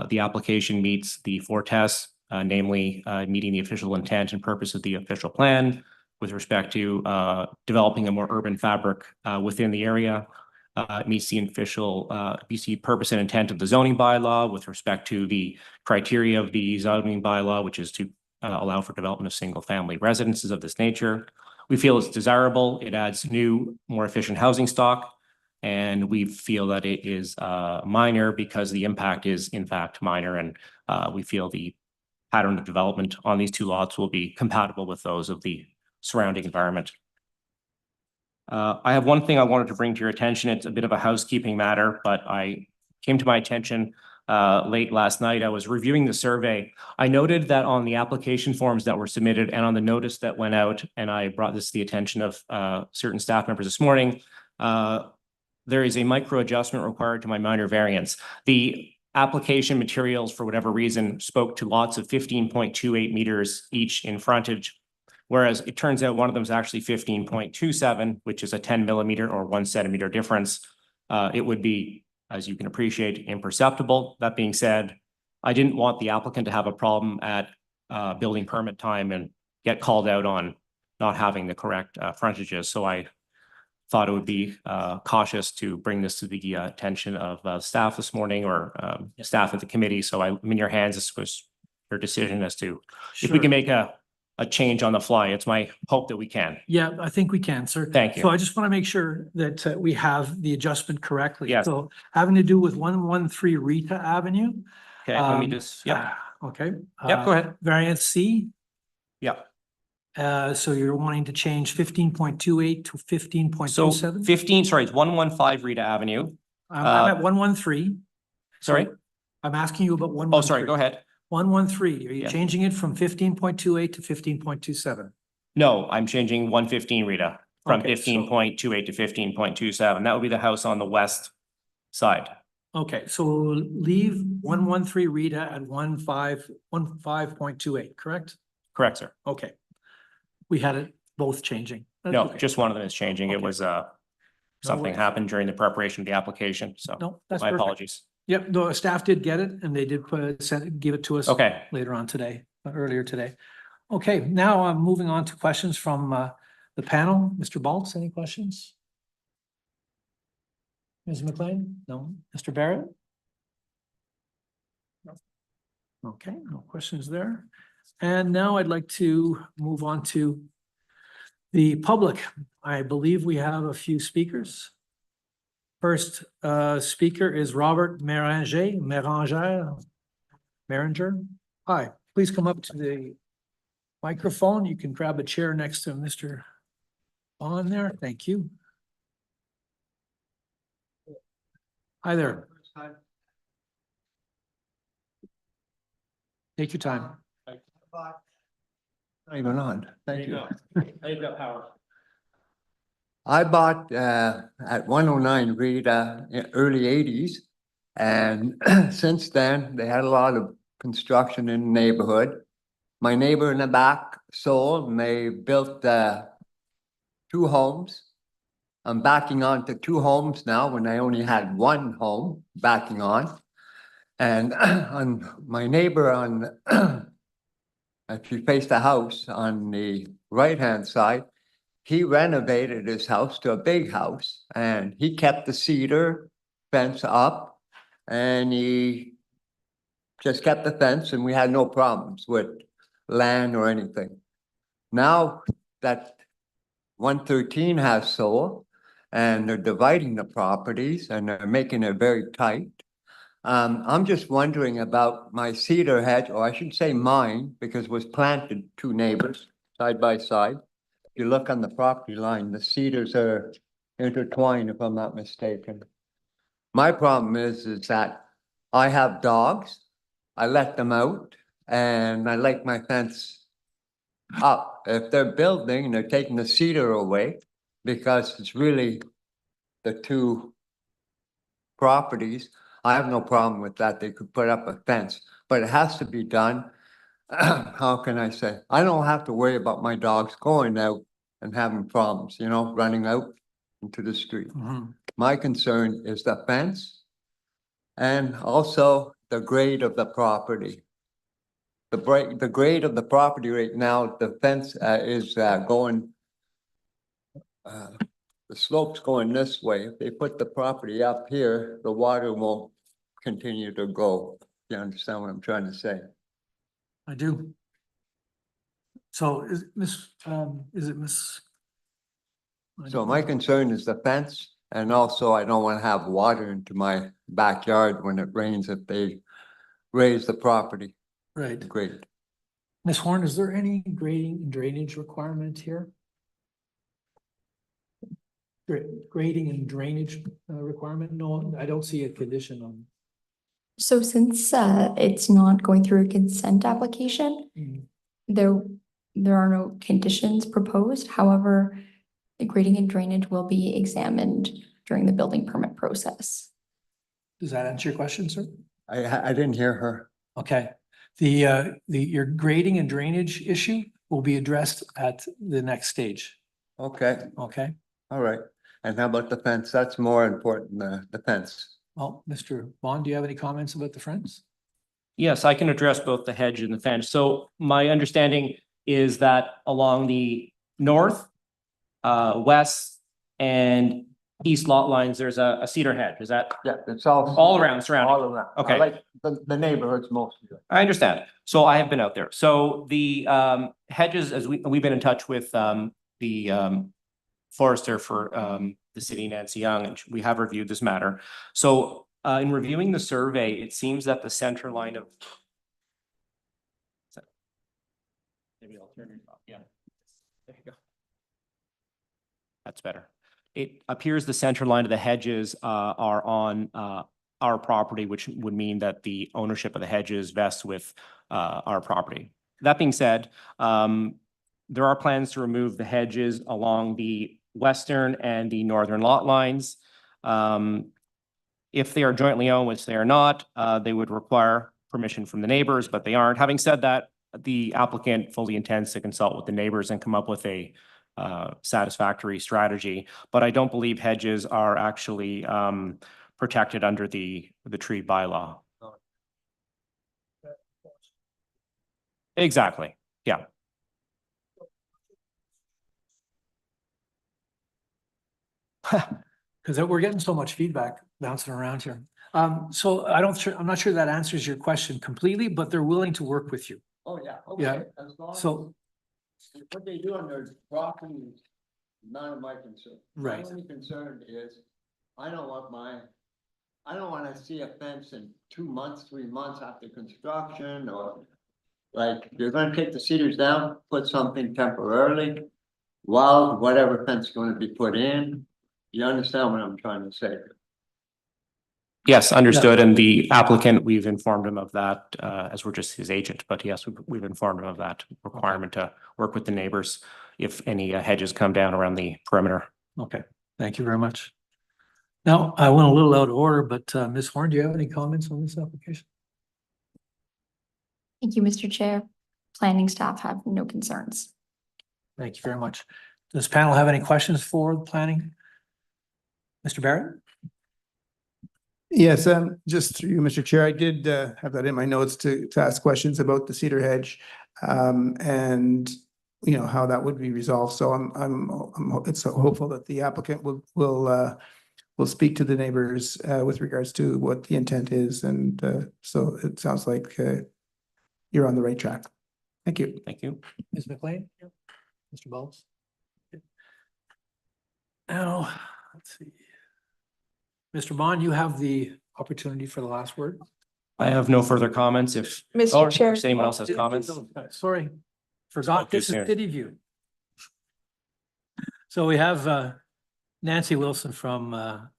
S16: the application meets the 4 tests, namely meeting the official intent and purpose of the official plan with respect to developing a more urban fabric within the area, It meets the official BC purpose and intent of the zoning bylaw with respect to the criteria of the zoning bylaw, which is to allow for development of single-family residences of this nature. We feel it's desirable. It adds new, more efficient housing stock. And we feel that it is minor because the impact is in fact minor. And we feel the pattern of development on these two lots will be compatible with those of the surrounding environment. I have one thing I wanted to bring to your attention. It's a bit of a housekeeping matter, but I came to my attention late last night. I was reviewing the survey. I noted that on the application forms that were submitted and on the notice that went out, and I brought this to the attention of certain staff members this morning, there is a micro adjustment required to my minor variance. The application materials, for whatever reason, spoke to lots of 15.28 meters each in frontage, whereas it turns out one of them is actually 15.27, which is a 10 millimeter or 1 centimeter difference. It would be, as you can appreciate, imperceptible. That being said, I didn't want the applicant to have a problem at building permit time and get called out on not having the correct frontages. So I thought it would be cautious to bring this to the attention of staff this morning or staff at the committee. So I'm in your hands. This was your decision as to if we can make a change on the fly. It's my hope that we can.
S1: Yeah, I think we can, sir.
S16: Thank you.
S1: So I just want to make sure that we have the adjustment correctly.
S16: Yes.
S1: So having to do with 113 Rita Avenue.
S16: Okay, let me just, yeah.
S1: Okay.
S16: Yep, go ahead.
S1: Variance C.
S16: Yeah.
S1: So you're wanting to change 15.28 to 15.27?
S16: So 15, sorry, it's 115 Rita Avenue.
S1: I'm at 113.
S16: Sorry?
S1: I'm asking you about 113.
S16: Oh, sorry, go ahead.
S1: 113, are you
S16: Yeah.
S1: changing it from 15.28 to 15.27?
S16: No, I'm changing 115 Rita from
S1: Okay, so-
S16: 15.28 to 15.27. That would be the house on the west side.
S1: Okay, so we'll leave 113 Rita at 15.28, correct?
S16: Correct, sir.
S1: Okay. We had it both changing. That's
S16: No,
S1: okay.
S16: just one of them is changing. It
S1: Okay.
S16: was something
S1: worries.
S16: happened during the preparation of the application, so
S1: No, that's
S16: my
S1: perfect.
S16: apologies.
S1: Yep, no, staff did get it and they did give it to us.
S16: Okay.
S1: Later on today, earlier today. Okay, now I'm moving on to questions from the panel. Mr. Baltz, any questions? Ms. McLean? No. Mr. Barrett? No. Okay, no questions there. And now I'd like to move on to the public. I believe we have a few speakers. First speaker is Robert Meringer. Hi, please come up to the microphone. You can grab a chair next to Mr. On there. Thank you. Hi there. Take your time.
S2: Not even on. Thank you.
S16: Now you've got power.
S2: I bought at 109 Rita in early 80s. And since then, they had a lot of construction in the neighborhood. My neighbor in the back sold and they built 2 homes. I'm backing on to 2 homes now when I only had 1 home backing on. And on my neighbor on, if you face the house on the right-hand side, he renovated his house to a big house and he kept the cedar fence up and he just kept the fence and we had no problems with land or anything. Now that 113 has sold and they're dividing the properties and they're making it very tight. I'm just wondering about my cedar hedge, or I should say mine, because it was planted 2 neighbors side by side. If you look on the property line, the cedars are intertwined, if I'm not mistaken. My problem is that I have dogs. I let them out and I like my fence up. If they're building and they're taking the cedar away, because it's really the 2 properties, I have no problem with that. They could put up a fence, but it has to be done. How can I say? I don't have to worry about my dogs going out and having problems, you know, running out into the street. My concern is the fence and also the grade of the property. The grade of the property right now, the fence is going the slope's going this way. If they put the property up here, the water won't continue to go. You understand what I'm trying to say?
S1: I do. So is it Miss?
S2: So my concern is the fence, and also I don't want to have water into my backyard when it rains if they raise the property.
S1: Right.
S2: Great.
S1: Ms. Horn, is there any grading and drainage requirement here? Grading and drainage requirement? No, I don't see a condition on.
S11: So since it's not going through a consent application, there are no conditions proposed. However, the grading and drainage will be examined during the building permit process.
S1: Does that answer your question, sir?
S2: I didn't hear her.
S1: Okay. Your grading and drainage issue will be addressed at the next stage.
S2: Okay,
S1: Okay.
S2: all right. And how about the fence? That's more important, the fence.
S1: Well, Mr. Bond, do you have any comments about the fence?
S16: Yes, I can address both the hedge and the fence. So my understanding is that along the north, west, and east lot lines, there's a cedar hedge. Is that
S2: Yeah, it's all.
S16: all around surrounding?
S2: All around.
S16: Okay.
S2: I like the neighborhoods mostly.
S16: I understand. So I have been out there. So the hedges, as we've been in touch with the forester for the city, Nancy Young, and we have reviewed this matter. So in reviewing the survey, it seems that the center line of maybe I'll turn it off. Yeah, there you go. That's better. It appears the center line of the hedges are on our property, which would mean that the ownership of the hedges vests with our property. That being said, there are plans to remove the hedges along the western and the northern lot lines. If they are jointly owned, which they are not, they would require permission from the neighbors, but they aren't. Having said that, the applicant fully intends to consult with the neighbors and come up with a satisfactory strategy, but I don't believe hedges are actually protected under the tree bylaw. Exactly, yeah.
S1: Because we're getting so much feedback bouncing around here. So I'm not sure that answers your question completely, but they're willing to work with you.
S2: Oh, yeah.
S1: Yeah.
S2: Okay. As long as
S1: So,
S2: what they do on their property is none of my concern.
S1: Right.
S2: My only concern is, I don't want to see a fence in 2 months, 3 months after construction, or like, you're gonna take the cedars down, put something temporarily, while whatever fence is gonna be put in. You understand what I'm trying to say?
S16: Yes, understood. And the applicant, we've informed him of that as we're just his agent. But yes, we've informed him of that requirement to work with the neighbors if any hedges come down around the perimeter.
S1: okay, thank you very much. Now, I went a little out of order, but Ms. Horn, do you have any comments on this application?
S11: Thank you, Mr. Chair. Planning staff have no concerns.
S1: Thank you very much. Does panel have any questions for the planning? Mr. Barrett?
S8: Yes, just through you, Mr. Chair, I did have that in my notes to ask questions about the cedar hedge and you know how that would be resolved. So it's hopeful that the applicant will speak to the neighbors with regards to what the intent is, and so it sounds like you're on the right track. Thank you.
S16: Thank you.
S1: Ms. McLean? Mr. Bowles? Now, let's see. Mr. Bond, you have the opportunity for the last word.
S16: I have no further comments. If
S3: Mr. Chair.
S16: if anyone else has comments.
S1: Sorry, forgot this is
S16: soon.
S1: City View. So we have Nancy Wilson from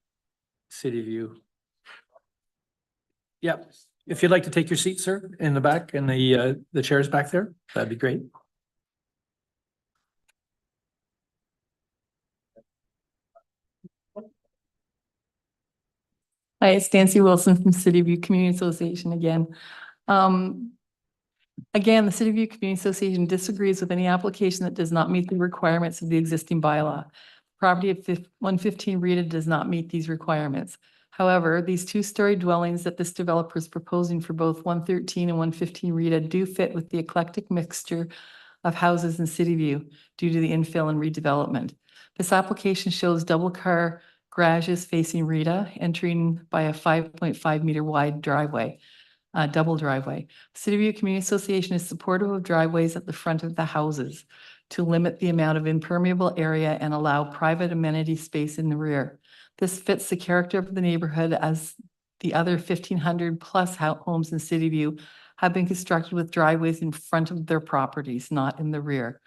S1: City View. Yep, if you'd like to take your seat, sir, in the back, and the chairs back there, that'd be great.
S6: Hi, it's Nancy Wilson from City View Community Association again. Again, the City View Community Association disagrees with any application that does not meet the requirements of the existing bylaw. Property at 115 Rita does not meet these requirements. However, these two-story dwellings that this developer is proposing for both 113 and 115 Rita do fit with the eclectic mixture of houses in City View due to the infill and redevelopment. This application shows double car garages facing Rita, entering by a 5.5 meter wide driveway, double driveway. City View Community Association is supportive of driveways at the front of the houses to limit the amount of impermeable area and allow private amenity space in the rear. This fits the character of the neighborhood, as the other 1,500 plus homes in City View have been constructed with driveways in front of their properties, not in the rear.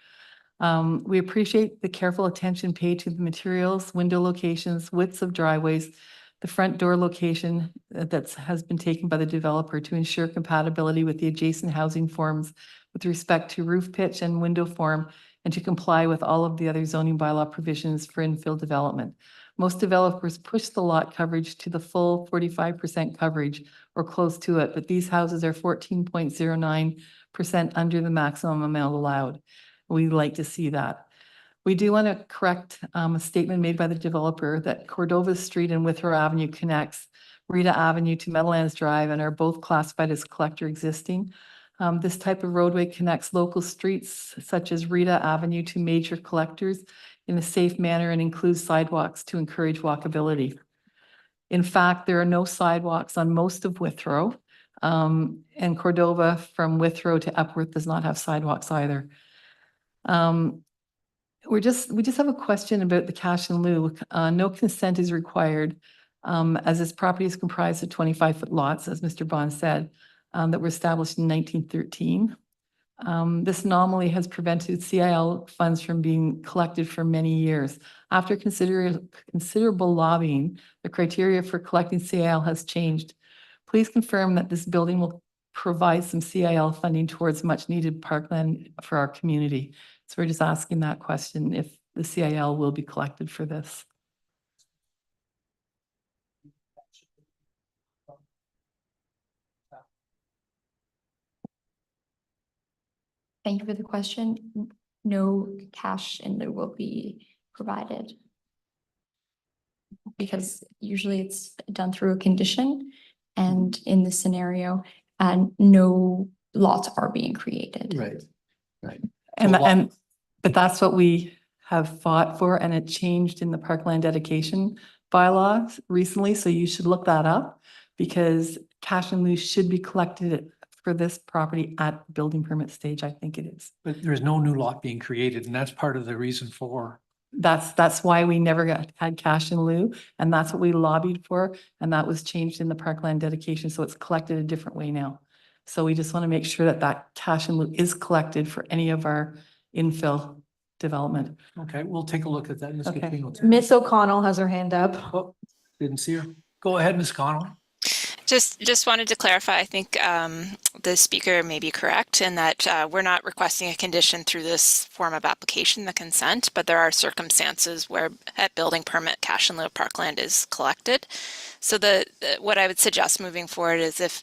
S6: We appreciate the careful attention paid to the materials, window locations, widths of driveways, the front door location that has been taken by the developer to ensure compatibility with the adjacent housing forms with respect to roof pitch and window form, and to comply with all of the other zoning bylaw provisions for infill development. Most developers push the lot coverage to the full 45% coverage or close to it, but these houses are 14.09% under the maximum amount allowed. We'd like to see that. We do want to correct a statement made by the developer that Cordova Street and Withrow Avenue connects Rita Avenue to Meadowlands Drive and are both classified as collector existing. This type of roadway connects local streets such as Rita Avenue to major collectors in a safe manner and includes sidewalks to encourage walkability. In fact, there are no sidewalks on most of Withrow, and Cordova from Withrow to Epworth does not have sidewalks either. We just have a question about the cash in lieu. No consent is required, as this property is comprised of 25-foot lots, as Mr. Bond said, that were established in 1913. This anomaly has prevented CIL funds from being collected for many years. After considerable lobbying, the criteria for collecting CIL has changed. Please confirm that this building will provide some CIL funding towards much needed parkland for our community. So we're just asking that question, if the CIL will be collected for this.
S11: Thank you for the question. No cash in lieu will be provided, because usually it's done through a condition, and in this scenario, no lots are being created.
S2: Right, right.
S6: But that's what we have fought for, and it changed in the parkland dedication bylaws recently, so you should look that up, because cash in lieu should be collected for this property at building permit stage, I think it is.
S1: But there's no new lot being created, and that's part of the reason for.
S6: That's why we never had cash in lieu, and that's what we lobbied for, and that was changed in the parkland dedication, so it's collected a different way now. So we just want to make sure that that cash in lieu is collected for any of our infill development.
S1: Okay, we'll take a look at that. Ms.
S6: Okay.
S1: Katrina.
S3: Miss O'Connell has her hand up.
S1: Oh, didn't see her. Go ahead, Ms. Connell.
S12: Just wanted to clarify, I think the speaker may be correct in that we're not requesting a condition through this form of application, the consent, but there are circumstances where at building permit cash in lieu of parkland is collected. So what I would suggest moving forward is if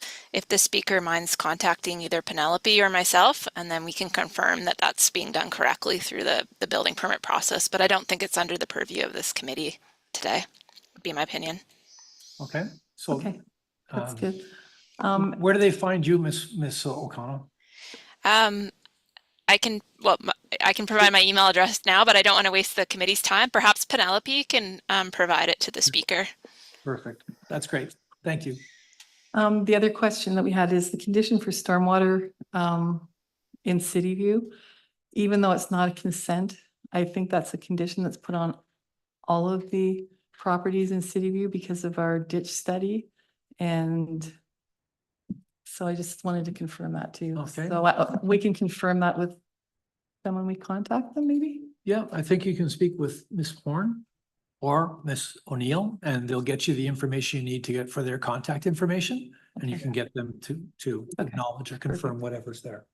S12: the speaker minds contacting either Penelope or myself, and then we can confirm that that's being done correctly through the building permit process. But I don't think it's under the purview of this committee today, would be my opinion.
S1: Okay, so.
S6: Okay. That's good.
S1: Where do they find you, Miss O'Connell?
S12: I can provide my email address now, but I don't want to waste the committee's time. Perhaps Penelope can provide it to the speaker.
S1: Perfect. That's great. Thank you.
S6: The other question that we had is the condition for stormwater in City View. Even though it's not a consent, I think that's a condition that's put on all of the properties in City View because of our ditch study. And so I just wanted to confirm that too.
S1: Okay.
S6: So we can confirm that with them when we contact them, maybe?
S1: Yeah, I think you can speak with Ms. Horn or Ms. O'Neill, and they'll get you the information you need to get for their contact information, and you can get them to acknowledge or confirm whatever's there.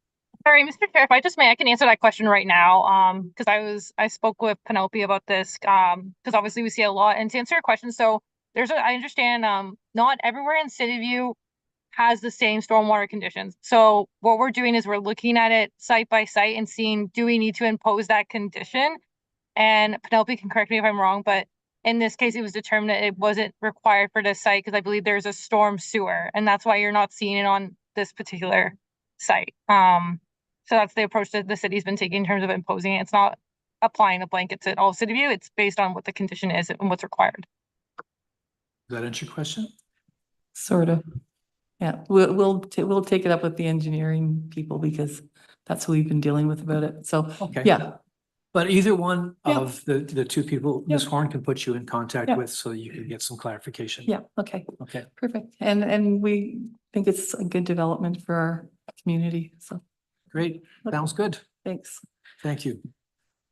S15: Sorry, Mr. Chair, if I just may, I can answer that question right now. Because I spoke with Penelope about this, because obviously we see a lot. And to answer your question, so I understand not everywhere in City View has the same stormwater conditions. So what we're doing is we're looking at it site by site and seeing, do we need to impose that condition? And Penelope can correct me if I'm wrong, but in this case, it was determined that it wasn't required for this site because I believe there's a storm sewer, and that's why you're not seeing it on this particular site. So that's the approach that the city's been taking in terms of imposing it. It's not applying a blanket to all City View. It's based on what the condition is and what's required.
S1: Does that answer your question?
S6: Sort of. Yeah, we'll take it up with the engineering people because that's who we've been dealing with about it. So,
S1: Okay.
S6: yeah,
S1: But either one
S6: Yeah.
S1: of the two people, Ms. Horn can put you in contact
S6: Yeah.
S1: with, so you can get some clarification.
S6: yeah, okay,
S1: Okay,
S6: perfect. And we think it's a good development for our community, so
S1: great. Sounds good.
S6: thanks.
S1: Thank you.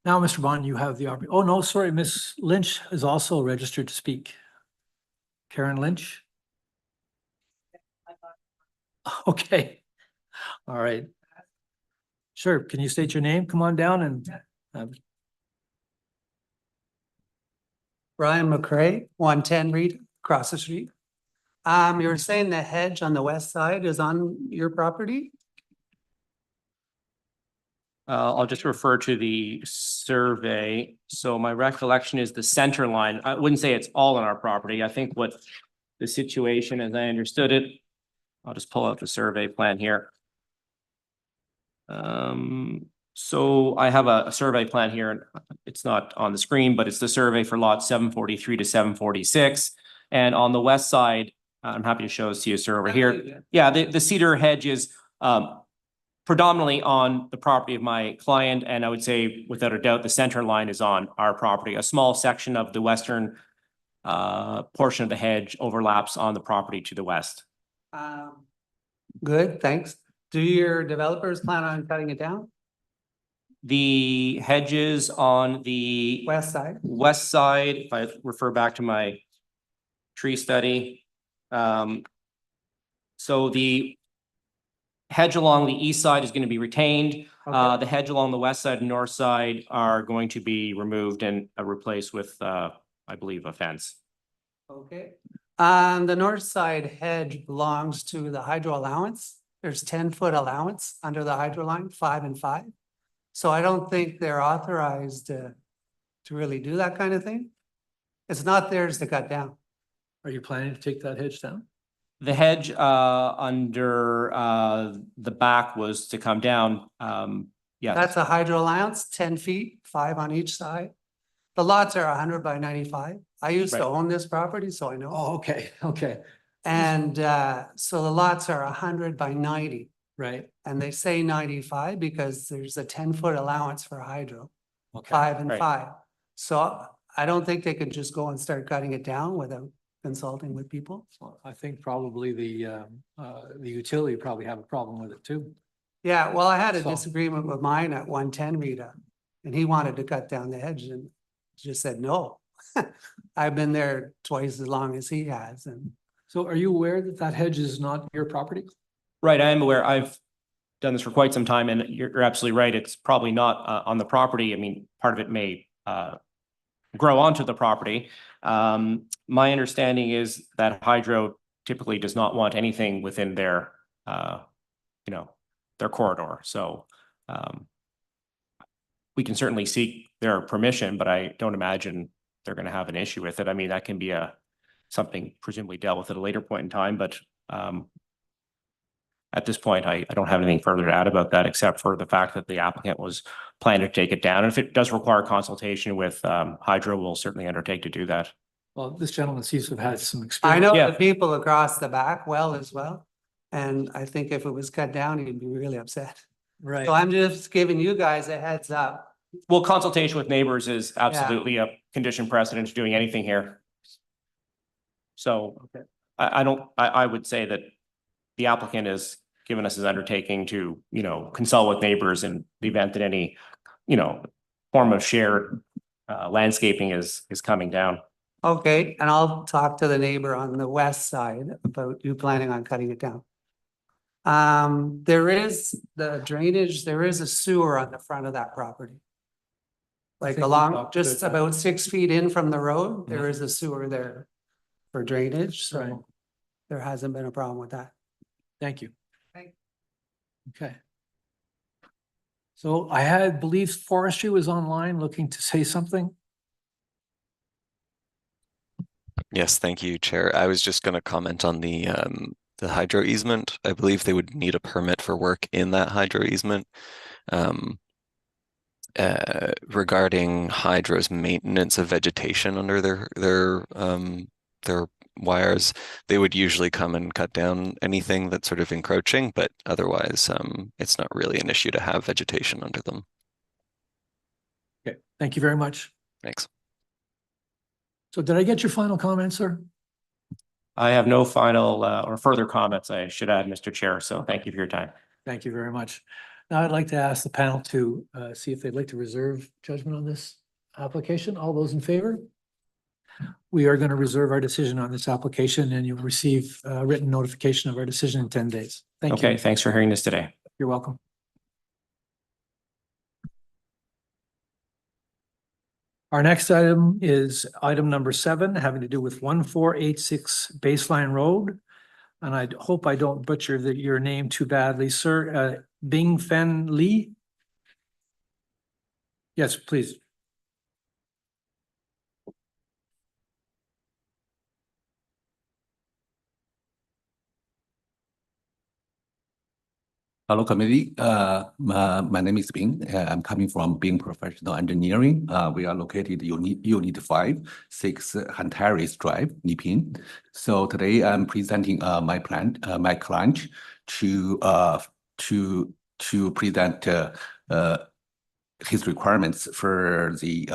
S1: Now, Mr. Bond, you have the opportunity. Oh, no, sorry, Ms. Lynch is also registered to speak. Karen Lynch? Okay. All right. Sure. Can you state your name? Come on down and
S17: Brian McCray, 110 Rita, across the street. You were saying the hedge on the west side is on your property?
S16: I'll just refer to the survey. So my recollection is the center line. I wouldn't say it's all on our property. I think what the situation, as I understood it, I'll just pull out the survey plan here. So I have a survey plan here, and it's not on the screen, but it's the survey for lots 743 to 746. And on the west side, I'm happy to show this to you, sir, over here. Yeah, the cedar hedge is predominantly on the property of my client, and I would say without a doubt the center line is on our property. A small section of the western portion of the hedge overlaps on the property to the west.
S17: Good, thanks. Do your developers plan on cutting it down?
S16: The hedges on the
S17: West side?
S16: west side, if I refer back to my tree study. So the hedge along the east side is going to be retained. The hedge along the west side and north side are going to be removed and replaced with, I believe, a fence.
S17: Okay. The north side hedge belongs to the hydro allowance. There's 10-foot allowance under the hydro line, 5 and 5. So I don't think they're authorized to really do that kind of thing. It's not theirs to cut down.
S1: are you planning to take that hedge down?
S16: The hedge under the back was to come down. Yeah,
S17: That's a hydro allowance, 10 feet, 5 on each side. The lots are 100 by 95. I used to
S16: Right.
S17: own this property, so I know.
S1: Oh, okay, okay,
S17: And so the lots are 100 by 90.
S1: right.
S17: And they say 95 because there's a 10-foot allowance for hydro,
S1: Okay.
S17: 5 and
S16: Right.
S17: 5. So I don't think they could just go and start cutting it down without consulting with people.
S1: Well, I think probably the utility probably have a problem with it too.
S17: Yeah, well, I had a
S1: So-
S17: disagreement with mine at 110 Rita, and he wanted to cut down the hedge and just said no. I've been there twice as long as he has, and
S1: So are you aware that that hedge is not your property?
S16: right. I am aware. I've done this for quite some time, and you're absolutely right. It's probably not on the property. I mean, part of it may grow onto the property. My understanding is that hydro typically does not want anything within their, their corridor. So we can certainly seek their permission, but I don't imagine they're going to have an issue with it. I mean, that can be something presumably dealt with at a later point in time, but at this point, I don't have anything further to add about that, except for the fact that the applicant was planning to take it down. And if it does require consultation with hydro, we'll certainly undertake to do that.
S1: Well, this gentleman seems to have had some
S17: I
S1: experience.
S17: know
S16: Yeah.
S17: the people across the back well as well. And I think if it was cut down, he'd be really upset.
S1: Right.
S17: So I'm just giving you guys a heads up.
S16: Well, consultation with neighbors is absolutely a condition precedent to doing anything here. So
S1: Okay.
S16: I would say that the applicant has given us his undertaking to, consult with neighbors in the event that any, form of shared landscaping is coming down.
S17: Okay, and I'll talk to the neighbor on the west side about you planning on cutting it down. There is the drainage, there is a sewer on the front of that property. Like
S1: think we
S17: along,
S1: talked
S17: just
S1: about that.
S17: about 6 feet in from the road, there is a sewer there for drainage,
S1: Right.
S17: so there hasn't been a problem with that.
S1: Thank you.
S17: Thank-
S1: Okay. So I believe forestry was online looking to say something.
S18: Yes, thank you, Chair. I was just going to comment on the hydro easement. I believe they would need a permit for work in that hydro easement. regarding Hydro's maintenance of vegetation under their wires. They would usually come and cut down anything that's sort of encroaching, but otherwise, it's not really an issue to have vegetation under them.
S1: Okay, thank you very much.
S18: Thanks.
S1: So did I get your final comment, sir?
S16: I have no final or further comments I should add, Mr. Chair, so thank you for your time.
S1: Thank you very much. Now I'd like to ask the panel to see if they'd like to reserve judgment on this application. All those in favor? We are going to reserve our decision on this application, and you'll receive a written notification of our decision in 10 days. Thank you.
S16: Okay, thanks for hearing this today.
S1: You're welcome. Our next item is item number 7, having to do with 1486 Baseline Road. And I hope I don't butcher your name too badly, sir. Bing Fen Lee? Yes, please.
S19: Hello, committee. My name is Bing. I'm coming from Bing Professional Engineering. We are located Unit 5, 6 Huntaris Drive, Nipin. So today I'm presenting my client to present his requirements for the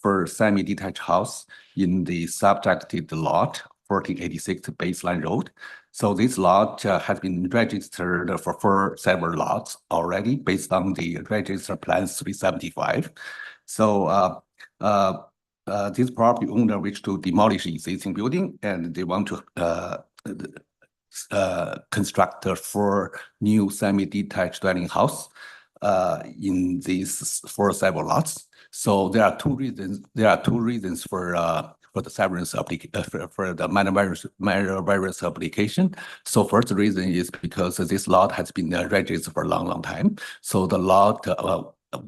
S19: for semi-detached house in the subjected lot 1486 Baseline Road. So this lot has been registered for several lots already based on the register plan 375. So this property owner wish to demolish existing building, and they want to construct a 4 new semi-detached dwelling house in these 4 several lots. So there are two reasons for the severance for the minor variance application. So first reason is because this lot has been registered for a long time. So the lot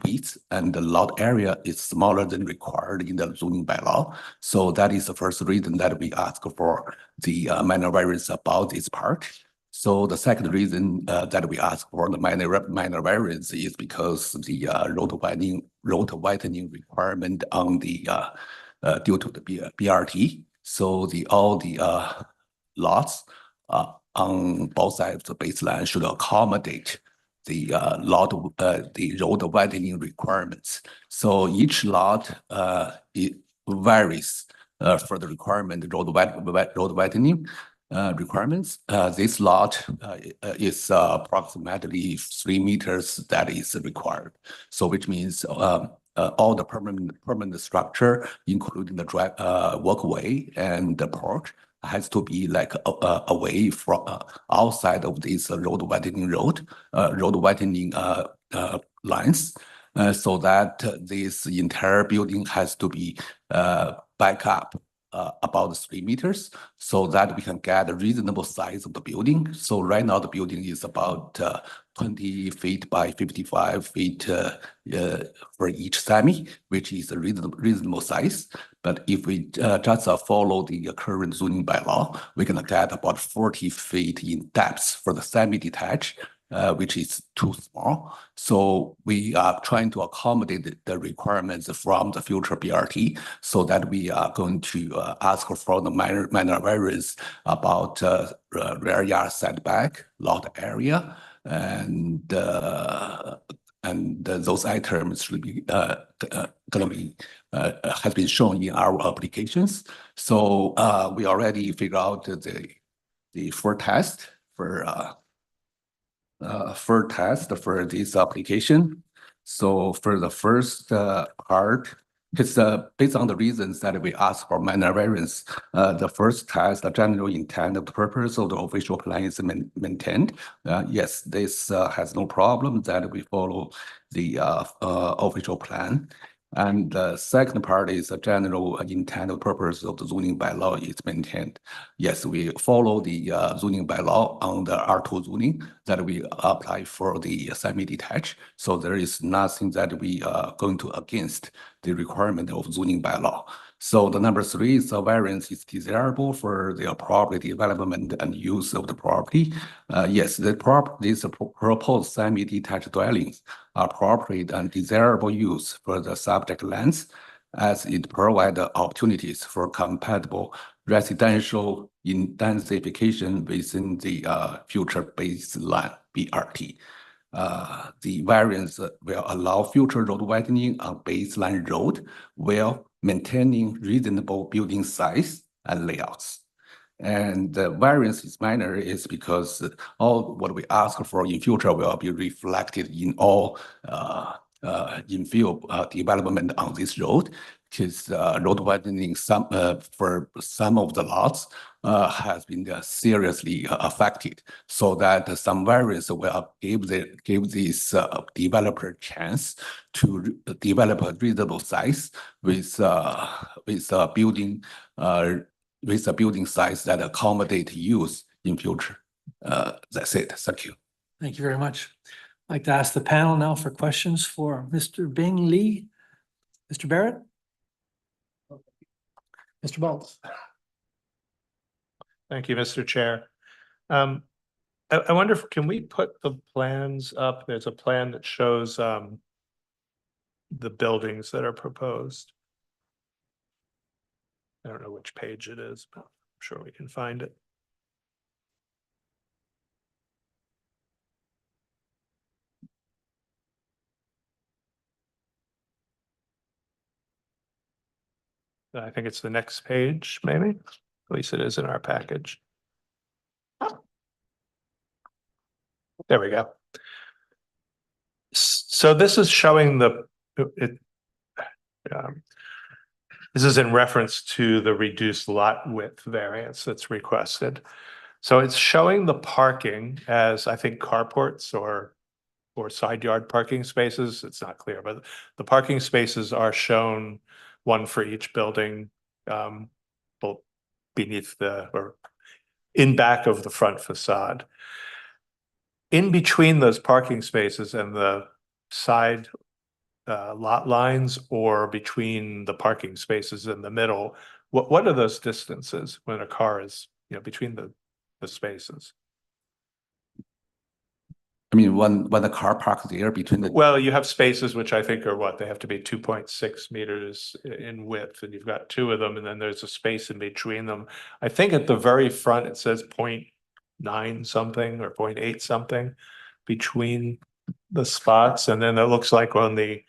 S19: width and the lot area is smaller than required in the zoning bylaw. So that is the first reason that we ask for the minor variance about this part. So the second reason that we ask for the minor variance is because the road widening requirement on the due to the BRT. So all the lots on both sides of the baseline should accommodate the the road widening requirements. So each lot it varies for the requirement road widening requirements. This lot is approximately 3 meters that is required. So which means all the permanent structure, including the walkway and the porch, has to be like away from outside of this road widening lines, so that this entire building has to be back up about 3 meters, so that we can get a reasonable size of the building. So right now the building is about 20 feet by 55 feet for each semi, which is a reasonable size. But if we just follow the current zoning bylaw, we're gonna get about 40 feet in depth for the semi-detached, which is too small. So we are trying to accommodate the requirements from the future BRT, so that we are going to ask for the minor variance about rear yard setback, lot area, and those items should be gonna be has been shown in our applications. So we already figured out the first test for this application. So for the first part, it's based on the reasons that we asked for minor variance. The first test, the general intent of the purpose of the official plan is maintained. Yes, this has no problem that we follow the official plan. And the second part is the general intent of purpose of the zoning bylaw is maintained. Yes, we follow the zoning bylaw on the R2 zoning that we apply for the semi-detached. So there is nothing that we are going to against the requirement of zoning bylaw. So the number 3 is the variance is desirable for the property development and use of the property. Yes, this proposed semi-detached dwellings are appropriate and desirable use for the subject lands, as it provides opportunities for compatible residential intensification within the future baseline BRT. The variance will allow future road widening on baseline road while maintaining reasonable building size and layouts. And the variance is minor is because all what we ask for in future will be reflected in all infill development on this road, because road widening for some of the lots has been seriously affected, so that some variance will give this developer chance to develop a reasonable size with a building size that accommodate use in future. That's it. Thank you.
S1: Thank you very much. I'd like to ask the panel now for questions for Mr. Bing Lee. Mr. Barrett? Mr. Baltz?
S10: Thank you, Mr. Chair. I wonder if, can we put the plans up? There's a plan that shows the buildings that are proposed. I don't know which page it is, but I'm sure we can find it. I think it's the next page, maybe. At least it is in our package. There we go. So this is showing this is in reference to the reduced lot width variance that's requested. So it's showing the parking as, I think, carports or side yard parking spaces. It's not clear, but the parking spaces are shown, one for each building, beneath or in back of the front facade. In between those parking spaces and the side lot lines, or between the parking spaces in the middle, what are those distances when a car is, between the spaces?
S19: I mean, when the car parks there between the.
S10: Well, you have spaces which I think are they have to be 2.6 meters in width, and you've got two of them, and then there's a space in between them. I think at the very front it says 0.9 something or 0.8 something between the spots, and then it looks like on I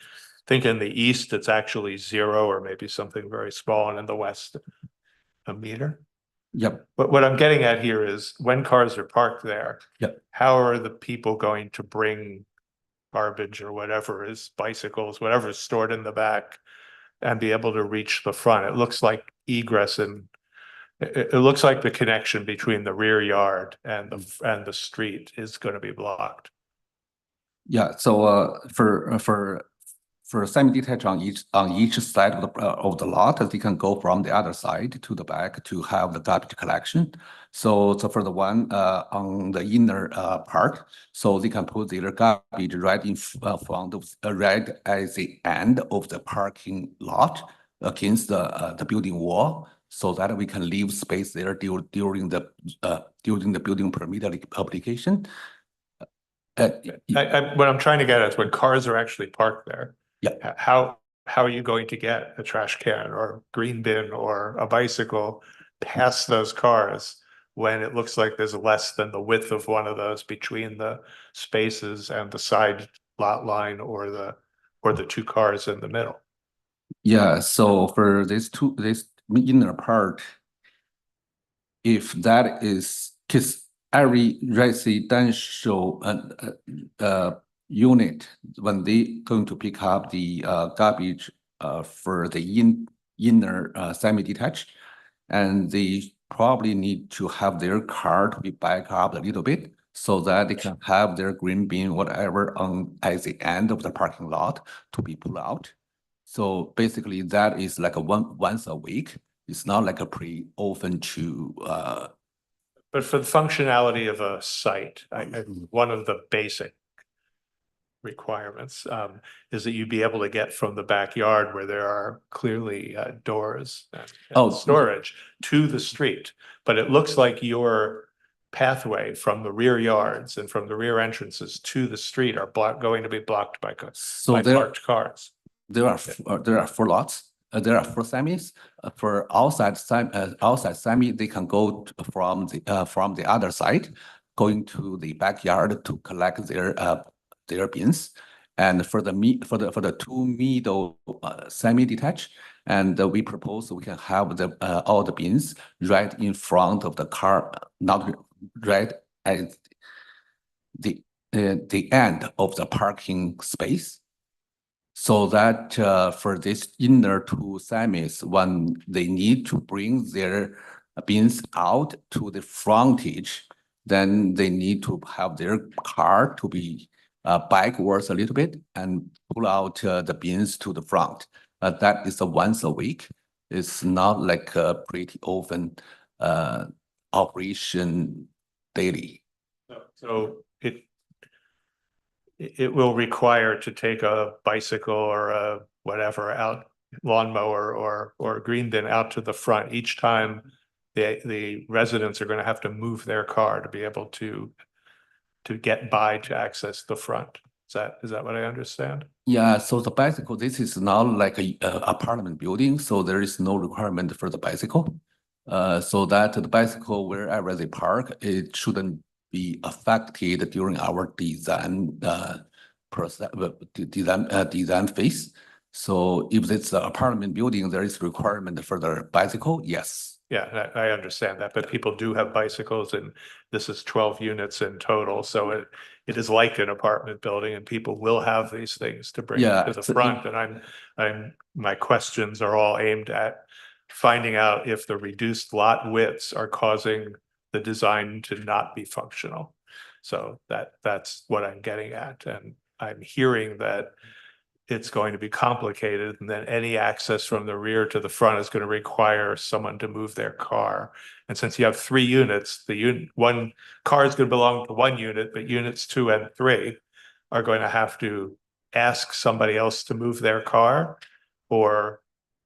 S10: think in the east it's actually 0 or maybe something very small, and in the west a meter.
S19: Yep.
S10: But what I'm getting at here is when cars are parked there,
S19: yep,
S10: how are the people going to bring garbage or whatever is bicycles, whatever is stored in the back, and be able to reach the front? It looks like egress, and it looks like the connection between the rear yard and the street is going to be blocked.
S19: Yeah. So for semi-detached on each side of the lot, they can go from the other side to the back to have the garbage collection. So for the one on the inner part, so they can put their garbage right in front of right at the end of the parking lot against the building wall, so that we can leave space there during the building permit application.
S10: What I'm trying to get at is when cars are actually parked there,
S19: yeah,
S10: how are you going to get a trash can or green bin or a bicycle past those cars when it looks like there's less than the width of one of those between the spaces and the side lot line or the two cars in the middle?
S19: Yeah, so for this inner part, if that is, because every residential unit, when they going to pick up the garbage for the inner semi-detached, and they probably need to have their car to be back up a little bit so that they can have their green bin, whatever, at the end of the parking lot to be pulled out. So basically that is like once a week. It's not like a pretty often to
S10: But for the functionality of a site, one of the basic requirements is that you be able to get from the backyard, where there are clearly doors and storage, to the street. But it looks like you're pathway from the rear yards and from the rear entrances to the street are going to be blocked by
S19: So
S10: parked cars.
S19: there are 4 lots. There are 4 semis. For outside semi, they can go from the other side, going to the backyard to collect their bins. And for the 2 middle semi-detached, and we propose we can have all the bins right in front of the car, not right at the end of the parking space. So that for this inner 2 semis, when they need to bring their bins out to the frontage, then they need to have their car to be backwards a little bit and pull out the bins to the front. That is once a week. It's not like a pretty often operation daily.
S10: So it will require to take a bicycle or a whatever out, lawnmower or green bin out to the front each time the residents are going to have to move their car to be able to get by to access the front. Is that what I understand?
S19: Yeah, so the bicycle, this is not like a apartment building, so there is no requirement for the bicycle. So that the bicycle, wherever they park, it shouldn't be affected during our design process, design phase. So if it's an apartment building, there is requirement for the bicycle, yes.
S10: Yeah, I understand that, but people do have bicycles, and this is 12 units in total, so it is like an apartment building, and people will have these things to bring to the front. And my questions are all aimed at finding out if the reduced lot widths are causing the design to not be functional. So that's what I'm getting at, and I'm hearing that it's going to be complicated, and then any access from the rear to the front is going to require someone to move their car. And since you have 3 units, one car is going to belong to 1 unit, but units 2 and 3 are going to have to ask somebody else to move their car, or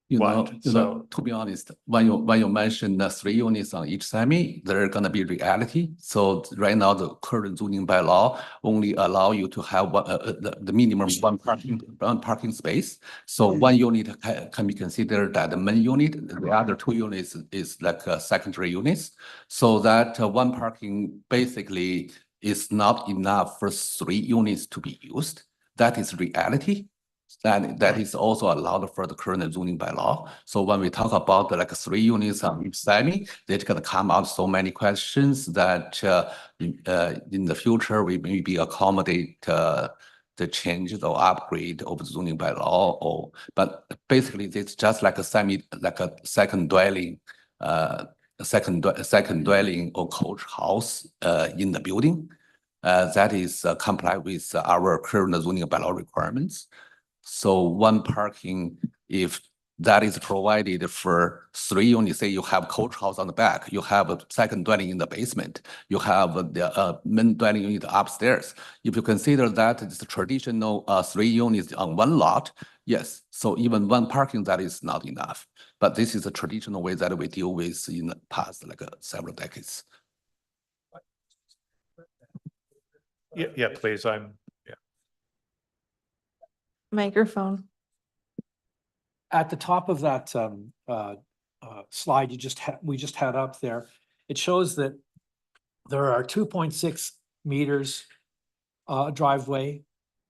S19: to be honest, when you mention the 3 units on each semi, they're gonna be reality. So right now, the current zoning bylaw only allow you to have the minimum 1 parking space. So 1 unit can be considered that the main unit. The other 2 units is like secondary units. So that 1 parking basically is not enough for 3 units to be used. That is reality. That is also allowed for the current zoning bylaw. So when we talk about like 3 units on each semi, there's gonna come out so many questions that in the future we maybe accommodate the changes or upgrade of the zoning bylaw. But basically it's just like a second dwelling, second dwelling or coach house in the building. That is comply with our current zoning bylaw requirements. So 1 parking, if that is provided for 3 units, say you have coach house on the back, you have a second dwelling in the basement, you have the main dwelling unit upstairs. If you consider that it's a traditional 3 units on 1 lot, yes. So even 1 parking, that is not enough. But this is a traditional way that we deal with in the past, like several decades.
S10: Yeah, please.
S3: Microphone.
S1: At the top of that slide we just had up there, it shows that there are 2.6 meters driveway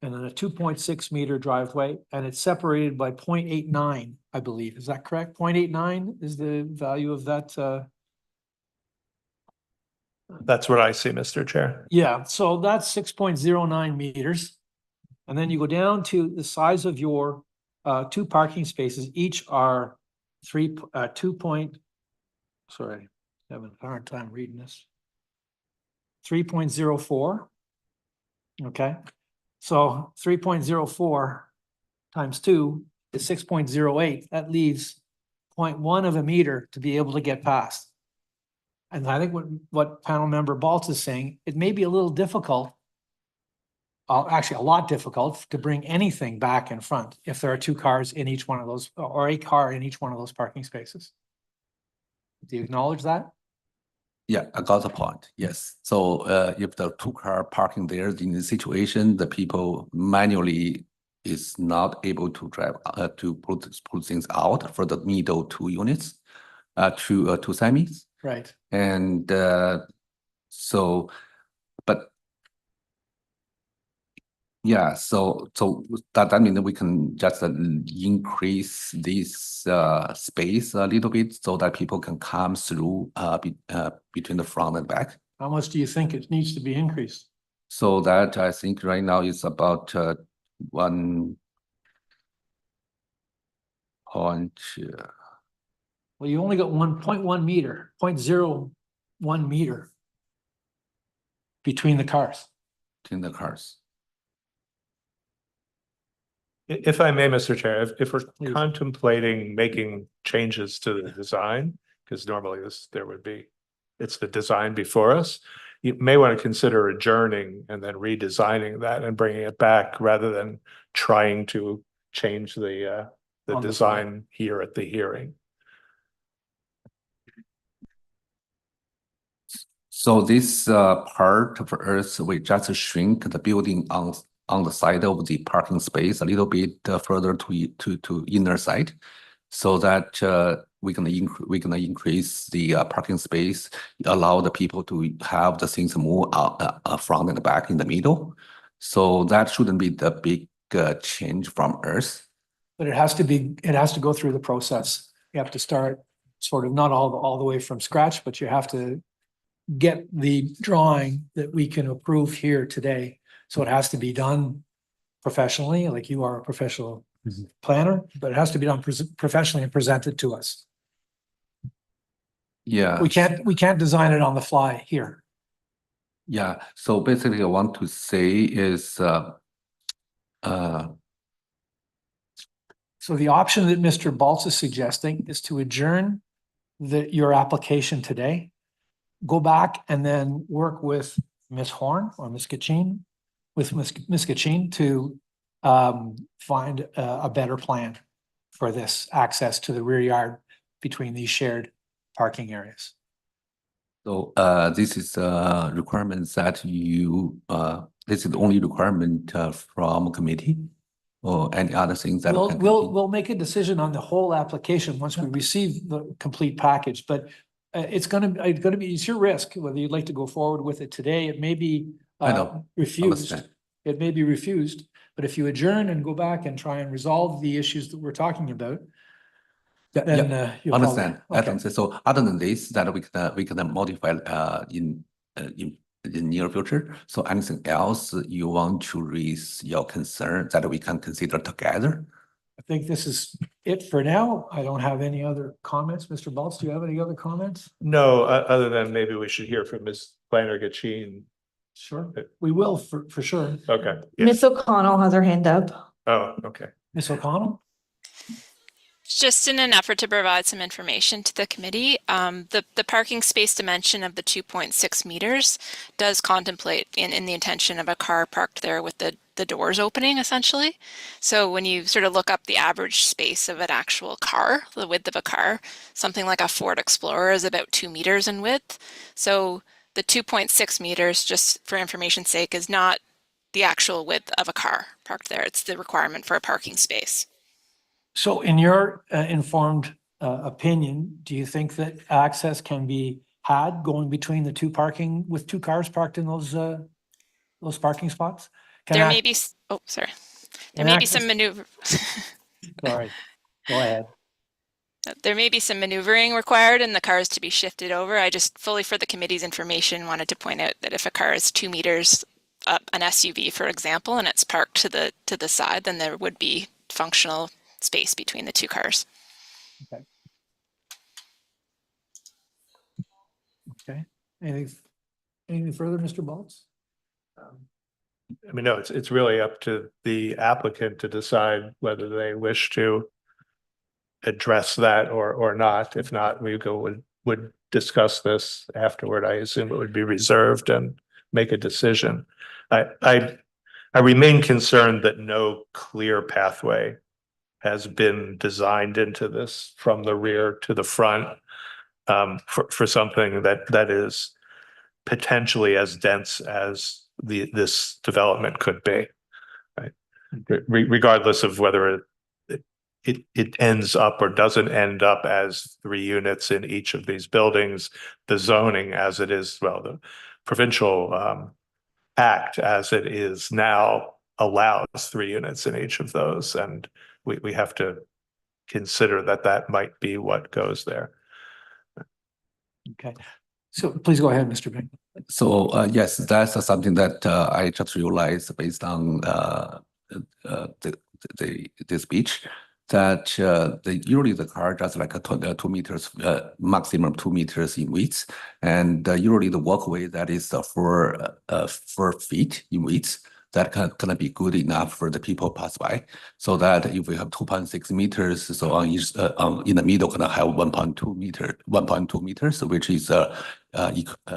S1: and then a 2.6 meter driveway, and it's separated by 0.89, I believe. Is that correct? 0.89 is the value of that.
S10: That's what I see, Mr. Chair.
S1: Yeah, so that's 6.09 meters. And then you go down to the size of your 2 parking spaces. Each are sorry, having a hard time reading this. 3.04. Okay, so 3.04 times 2 is 6.08. That leaves 0.1 of a meter to be able to get past. And I think what panel member Baltz is saying, it may be a little difficult, actually a lot difficult, to bring anything back in front if there are 2 cars in each one of those, or a car in each one of those parking spaces. Do you acknowledge that?
S19: Yeah, I got the point. Yes. So if the two car parking there in the situation, the people manually is not able to drive to put things out for the middle two units, two semis.
S1: Right.
S19: And so, but yeah, so that means we can just increase this space a little bit so that people can come through between the front and back.
S1: How much do you think it needs to be increased?
S19: So that I think right now is about 1 point.
S1: Well, you only got 1.1 meter, 0.01 meter between the cars.
S19: Between the cars.
S10: If I may, Mr. Chair, if we're contemplating making changes to the design, because normally it's the design before us, you may want to consider adjourning and then redesigning that and bringing it back rather than trying to change the design here at the hearing.
S19: So this part of Earth, we just shrink the building on the side of the parking space a little bit further to inner side, so that we're gonna increase the parking space, allow the people to have the things move front and back in the middle. So that shouldn't be the big change from Earth.
S1: But it has to go through the process. You have to start sort of not all the way from scratch, but you have to get the drawing that we can approve here today. So it has to be done professionally, like you are a professional planner, but it has to be done professionally and presented to us.
S19: Yeah.
S1: We can't design it on the fly here.
S19: Yeah. So basically, I want to say is
S1: so the option that Mr. Baltz is suggesting is to adjourn your application today, go back and then work with Ms. Horn or Ms. Kachin, with Ms. Kachin to find a better plan for this access to the rear yard between these shared parking areas.
S19: So this is requirements that you this is the only requirement from committee or any other things that
S1: We'll make a decision on the whole application once we receive the complete package, but it's your risk whether you'd like to go forward with it today. It may be refused. It may be refused, but if you adjourn and go back and try and resolve the issues that we're talking about, then you'll
S19: understand.
S1: Okay.
S19: So other than this, that we can modify in the near future. So anything else you want to raise your concern that we can consider together?
S1: I think this is it for now. I don't have any other comments. Mr. Baltz, do you have any other comments?
S10: No, other than maybe we should hear from Ms. Planner Gachin.
S1: Sure, we will for sure.
S10: Okay.
S3: Miss O'Connell has her hand up.
S10: Oh, okay.
S1: Miss O'Connell?
S12: Just in an effort to provide some information to the committee, the parking space dimension of the 2.6 meters does contemplate in the intention of a car parked there with the doors opening, essentially. So when you sort of look up the average space of an actual car, the width of a car, something like a Ford Explorer is about 2 meters in width. So the 2.6 meters, just for information's sake, is not the actual width of a car parked there. It's the requirement for a parking space.
S1: So in your informed opinion, do you think that access can be had going between the two cars parked in those parking spots?
S12: There may be, oh, sorry. There may be some maneuver.
S1: Sorry, go ahead.
S12: There may be some maneuvering required and the cars to be shifted over. I just fully for the committee's information wanted to point out that if a car is 2 meters up, an SUV, for example, and it's parked to the side, then there would be functional space between the two cars.
S1: Okay. Okay. Anything further, Mr. Baltz?
S10: I mean, no, it's really up to the applicant to decide whether they wish to address that or not. If not, we would discuss this afterward. I assume it would be reserved and make a decision. I remain concerned that no clear pathway has been designed into this from the rear to the front. for something that is potentially as dense as this development could be, right? Regardless of whether it ends up or doesn't end up as 3 units in each of these buildings, the zoning as it is, well, the provincial act as it is now allows 3 units in each of those, and we have to consider that might be what goes there.
S1: Okay, so please go ahead, Mr. Bing.
S19: So yes, that's something that I just realized based on the speech that usually the car just like a 2 meters, maximum 2 meters in width, and usually the walkway that is 4 feet in width. That can be good enough for the people pass by. So that if we have 2.6 meters, so on each in the middle gonna have 1.2 meters, which is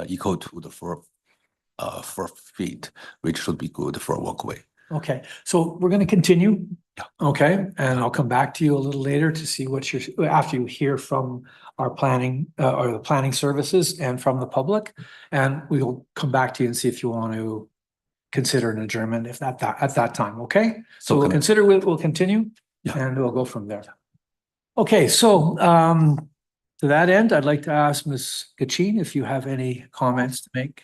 S19: equal to the 4 feet, which should be good for a walkway.
S1: Okay, so we're going to continue. Okay, and I'll come back to you a little later to see what you're, after you hear from our planning or the planning services and from the public, and we'll come back to you and see if you want to consider an adjournment if at that time. Okay, so we'll consider, we'll continue, and we'll go from there. Okay, so to that end, I'd like to ask Ms. Gachin if you have any comments to make.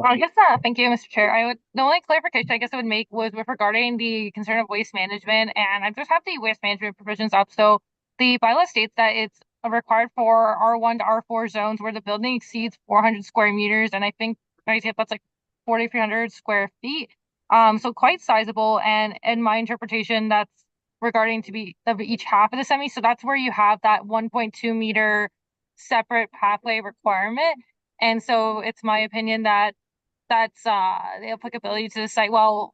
S15: I guess, thank you, Mr. Chair. The only clarification I guess I would make was with regarding the concern of waste management, and I just have the waste management provisions up. So the bylaw states that it's required for R1 to R4 zones where the building exceeds 400 square meters, and I think that's like 4,300 square feet. So quite sizable, and in my interpretation, that's regarding to be of each half of the semi. So that's where you have that 1.2 meter separate pathway requirement. And so it's my opinion that that's the applicability to the site, well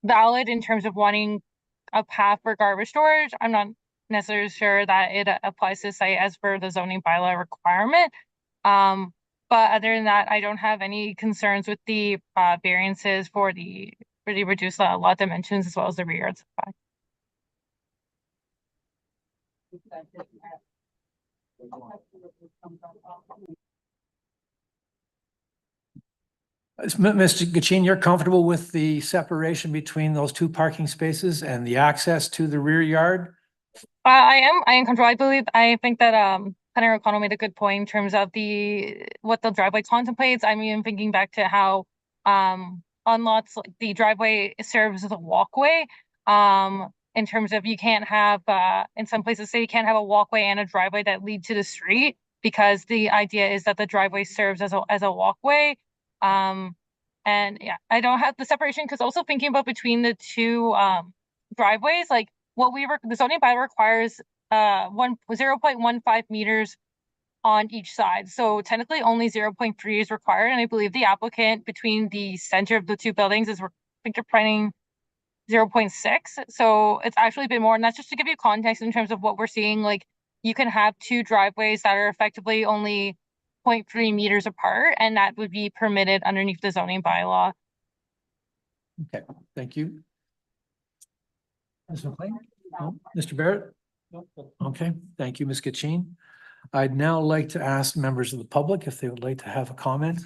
S15: valid in terms of wanting a path for garbage storage. I'm not necessarily sure that it applies to the site as per the zoning bylaw requirement. But other than that, I don't have any concerns with the variances for the reduced lot dimensions as well as the rear yard setback.
S1: Mr. Gachin, you're comfortable with the separation between those 2 parking spaces and the access to the rear yard?
S15: I am comfortable. I think that Senator O'Connell made a good point in terms of what the driveway contemplates. I mean, I'm thinking back to how on lots like the driveway serves as a walkway. In terms of you can't have in some places say you can't have a walkway and a driveway that lead to the street, because the idea is that the driveway serves as a walkway. And yeah, I don't have the separation because also thinking about between the 2 driveways, like the zoning bylaw requires 0.15 meters on each side. So technically only 0.3 is required. And I believe the applicant between the center of the 2 buildings is fingerprinting 0.6. So it's actually a bit more. And that's just to give you context in terms of what we're seeing. Like you can have 2 driveways that are effectively only 0.3 meters apart, and that would be permitted underneath the zoning bylaw.
S1: Okay, thank you. Ms. McLean? No? Mr. Barrett? Okay, thank you, Ms. Gachin. I'd now like to ask members of the public if they would like to have a comment.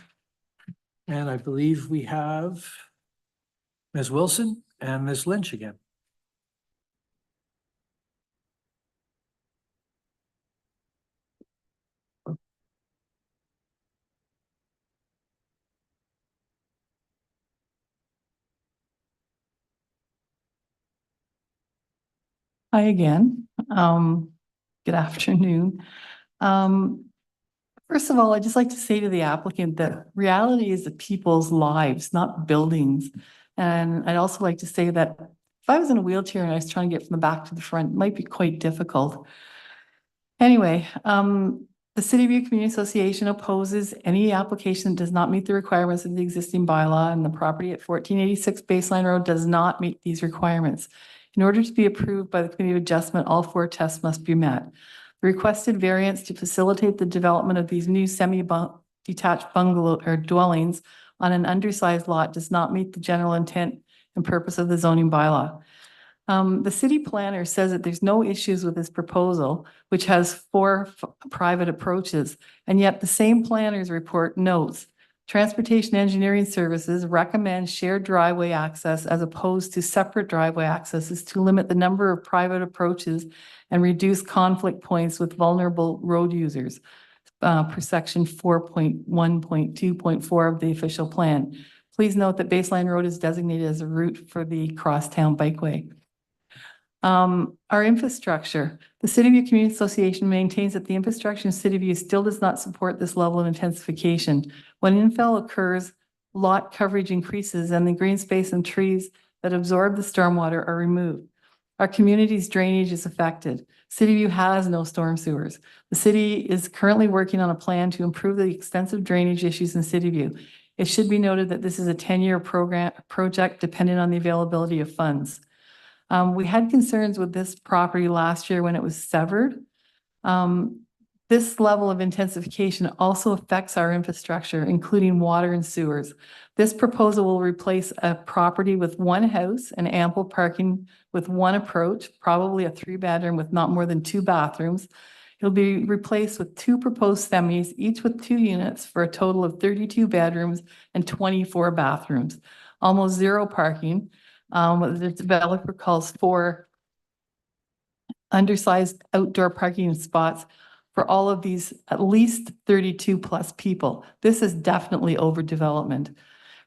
S1: And I believe we have Ms. Wilson and Ms. Lynch again.
S6: Hi again. Good afternoon. First of all, I'd just like to say to the applicant that reality is the people's lives, not buildings. And I'd also like to say that if I was in a wheelchair and I was trying to get from the back to the front, it might be quite difficult. Anyway, the City View Community Association opposes any application that does not meet the requirements of the existing bylaw, and the property at 1486 Baseline Road does not meet these requirements. In order to be approved by the Committee of Adjustment, all 4 tests must be met. The requested variance to facilitate the development of these new semi-detached bungalow or dwellings on an undersized lot does not meet the general intent and purpose of the zoning bylaw. The city planner says that there's no issues with this proposal, which has 4 private approaches, and yet the same planner's report notes Transportation Engineering Services recommends shared driveway access as opposed to separate driveway accesses to limit the number of private approaches and reduce conflict points with vulnerable road users per section 4.1.2.4 of the official plan. Please note that Baseline Road is designated as a route for the Crosstown Bikeway. Our infrastructure. The City View Community Association maintains that the infrastructure in City View still does not support this level of intensification. When infill occurs, lot coverage increases and the green space and trees that absorb the stormwater are removed. Our community's drainage is affected. City View has no storm sewers. The city is currently working on a plan to improve the extensive drainage issues in City View. It should be noted that this is a 10-year project dependent on the availability of funds. We had concerns with this property last year when it was severed. This level of intensification also affects our infrastructure, including water and sewers. This proposal will replace a property with 1 house and ample parking with 1 approach, probably a 3-bedroom with not more than 2 bathrooms. It'll be replaced with 2 proposed semis, each with 2 units for a total of 32 bedrooms and 24 bathrooms. Almost 0 parking. The developer calls for undersized outdoor parking spots for all of these at least 32 plus people. This is definitely overdevelopment.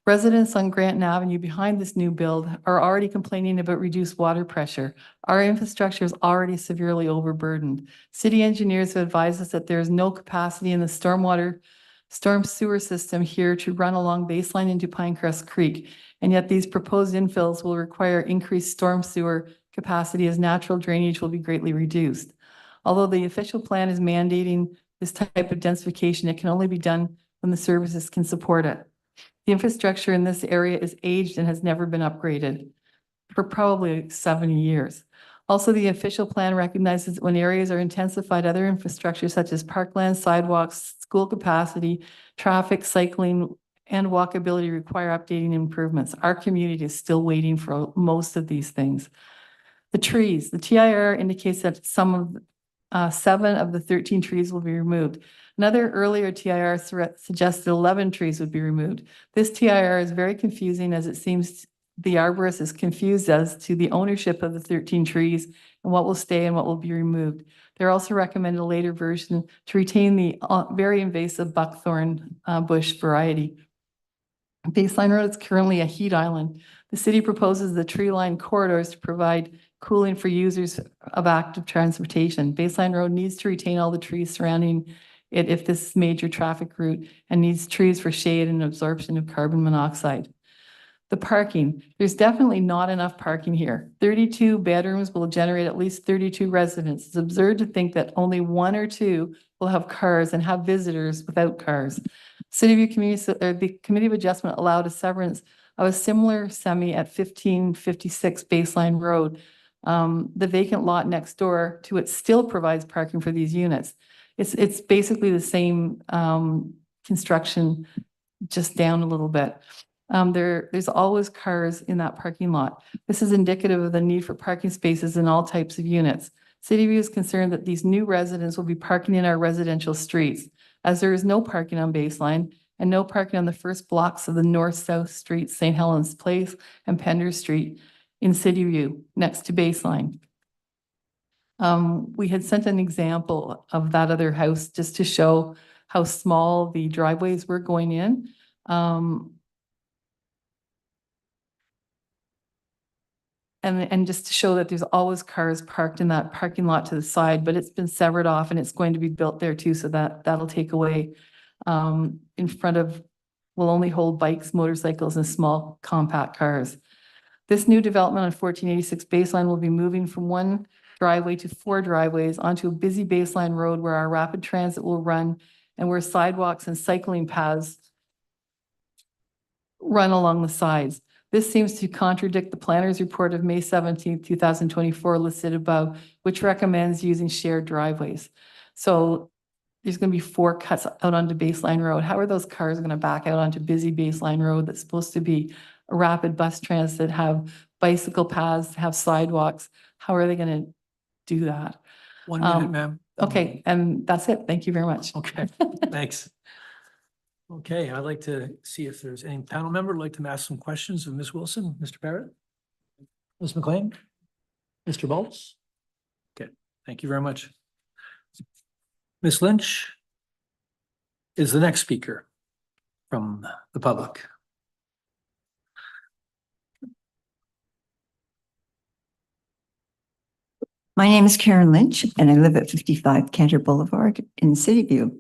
S6: Residents on Grant Avenue behind this new build are already complaining about reduced water pressure. Our infrastructure is already severely overburdened. City engineers have advised us that there is no capacity in the storm sewer system here to run along Baseline into Pinecrest Creek. And yet these proposed infills will require increased storm sewer capacity as natural drainage will be greatly reduced. Although the official plan is mandating this type of densification, it can only be done when the services can support it. The infrastructure in this area is aged and has never been upgraded for probably 70 years. Also, the official plan recognizes that when areas are intensified, other infrastructure such as parkland, sidewalks, school capacity, traffic, cycling, and walkability require updating and improvements. Our community is still waiting for most of these things. The trees, the TIR indicates that 7 of the 13 trees will be removed. Another earlier TIR suggested 11 trees would be removed. This TIR is very confusing as it seems the arborist is confused as to the ownership of the 13 trees and what will stay and what will be removed. They're also recommended a later version to retain the very invasive buckthorn bush variety. Baseline Road is currently a heat island. The city proposes the tree-lined corridors to provide cooling for users of active transportation. Baseline Road needs to retain all the trees surrounding it if this is major traffic route and needs trees for shade and absorption of carbon monoxide. The parking, there's definitely not enough parking here. 32 bedrooms will generate at least 32 residents. It's absurd to think that only 1 or 2 will have cars and have visitors without cars. City View Community, the Committee of Adjustment allowed a severance of a similar semi at 1556 Baseline Road. The vacant lot next door to it still provides parking for these units. It's basically the same construction, just down a little bit. There's always cars in that parking lot. This is indicative of the need for parking spaces in all types of units. City View is concerned that these new residents will be parking in our residential streets, as there is no parking on Baseline and no parking on the first blocks of the north-south streets, St. Helens Place and Pender Street in City View, next to Baseline. We had sent an example of that other house just to show how small the driveways were going in. And just to show that there's always cars parked in that parking lot to the side, but it's been severed off and it's going to be built there too. So that'll take away in front of, will only hold bikes, motorcycles, and small compact cars. This new development on 1486 Baseline will be moving from 1 driveway to 4 driveways onto a busy Baseline Road where our rapid transit will run and where sidewalks and cycling paths run along the sides. This seems to contradict the planner's report of May 17th, 2024 listed above, which recommends using shared driveways. So there's going to be 4 cuts out onto Baseline Road. How are those cars going to back out onto busy Baseline Road that's supposed to be rapid bus transit, have bicycle paths, have sidewalks. How are they going to do that?
S1: 1 minute, ma'am.
S6: Okay, and that's it. Thank you very much.
S1: Okay, thanks. Okay, I'd like to see if there's any panel member who'd like to ask some questions of Ms. Wilson, Mr. Barrett, Ms. McLean, Mr. Bolts. Okay, thank you very much. Ms. Lynch is the next speaker from the public.
S13: My name is Karen Lynch, and I live at 55 Cantor Boulevard in Cityview.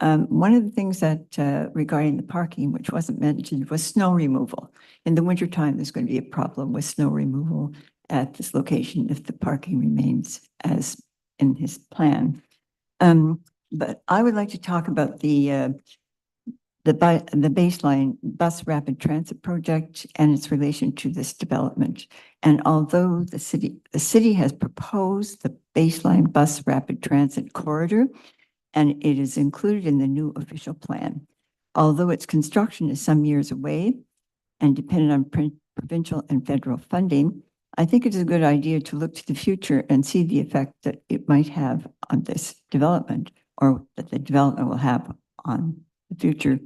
S13: One of the things that regarding the parking, which wasn't mentioned, was snow removal. In the wintertime, there's going to be a problem with snow removal at this location if the parking remains as in his plan. But I would like to talk about the baseline bus rapid transit project and its relation to this development. And although the city has proposed the baseline bus rapid transit corridor, and it is included in the new official plan, although its construction is some years away and dependent on provincial and federal funding, I think it is a good idea to look to the future and see the effect that it might have on this development, or that the development will have on the future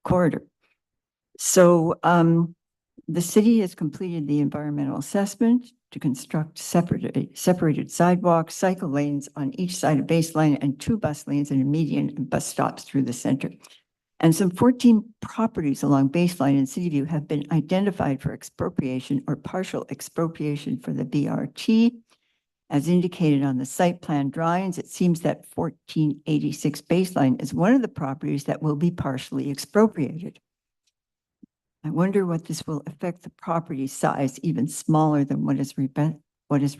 S13: corridor. So the city has completed the environmental assessment to construct separated sidewalks, cycle lanes on each side of baseline, and 2 bus lanes and a median and bus stops through the center. And some 14 properties along baseline and Cityview have been identified for expropriation or partial expropriation for the BRT. As indicated on the site plan drawings, it seems that 1486 baseline is one of the properties that will be partially expropriated. I wonder what this will affect the property size, even smaller than what is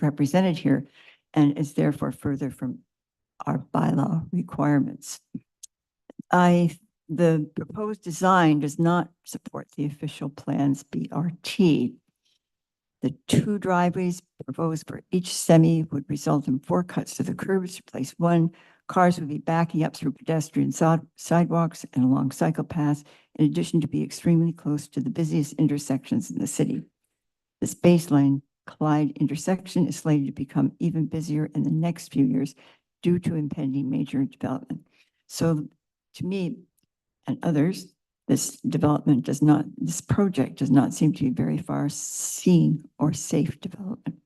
S13: represented here, and is therefore further from our bylaw requirements. The proposed design does not support the official plan's BRT. The 2 driveways proposed for each semi would result in 4 cuts to the curbs to replace 1. Cars would be backing up through pedestrian sidewalks and along cycle paths, in addition to be extremely close to the busiest intersections in the city. This baseline Clyde intersection is slated to become even busier in the next few years due to impending major development. So to me and others, this project does not seem to be very far seen or safe development.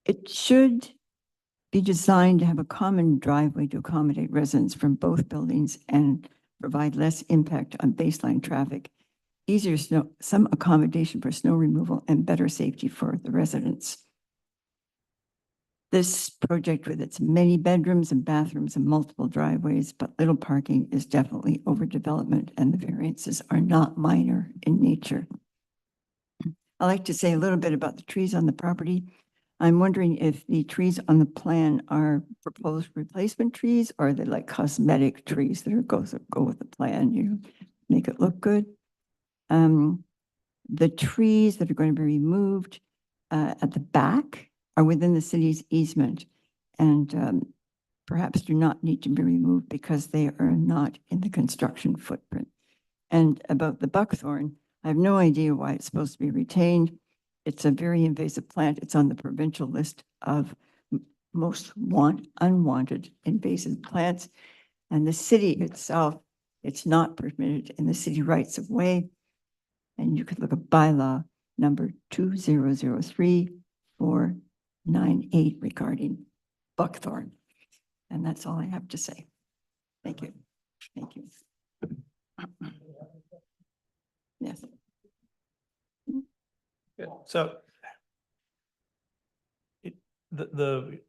S13: It should be designed to have a common driveway to accommodate residents from both buildings and provide less impact on baseline traffic, some accommodation for snow removal, and better safety for the residents. This project, with its many bedrooms and bathrooms and multiple driveways, but little parking, is definitely overdevelopment, and the variances are not minor in nature. I'd like to say a little bit about the trees on the property. I'm wondering if the trees on the plan are proposed replacement trees, or are they like cosmetic trees that go with the plan, you make it look good. The trees that are going to be removed at the back are within the city's easement, and perhaps do not need to be removed because they are not in the construction footprint. And about the buckthorn, I have no idea why it's supposed to be retained. It's a very invasive plant. It's on the provincial list of most unwanted invasive plants. And the city itself, it's not permitted in the city rights of way. And you could look at bylaw number 2003498 regarding buckthorn. And that's all I have to say. Thank you. Thank you. Yes.
S10: So the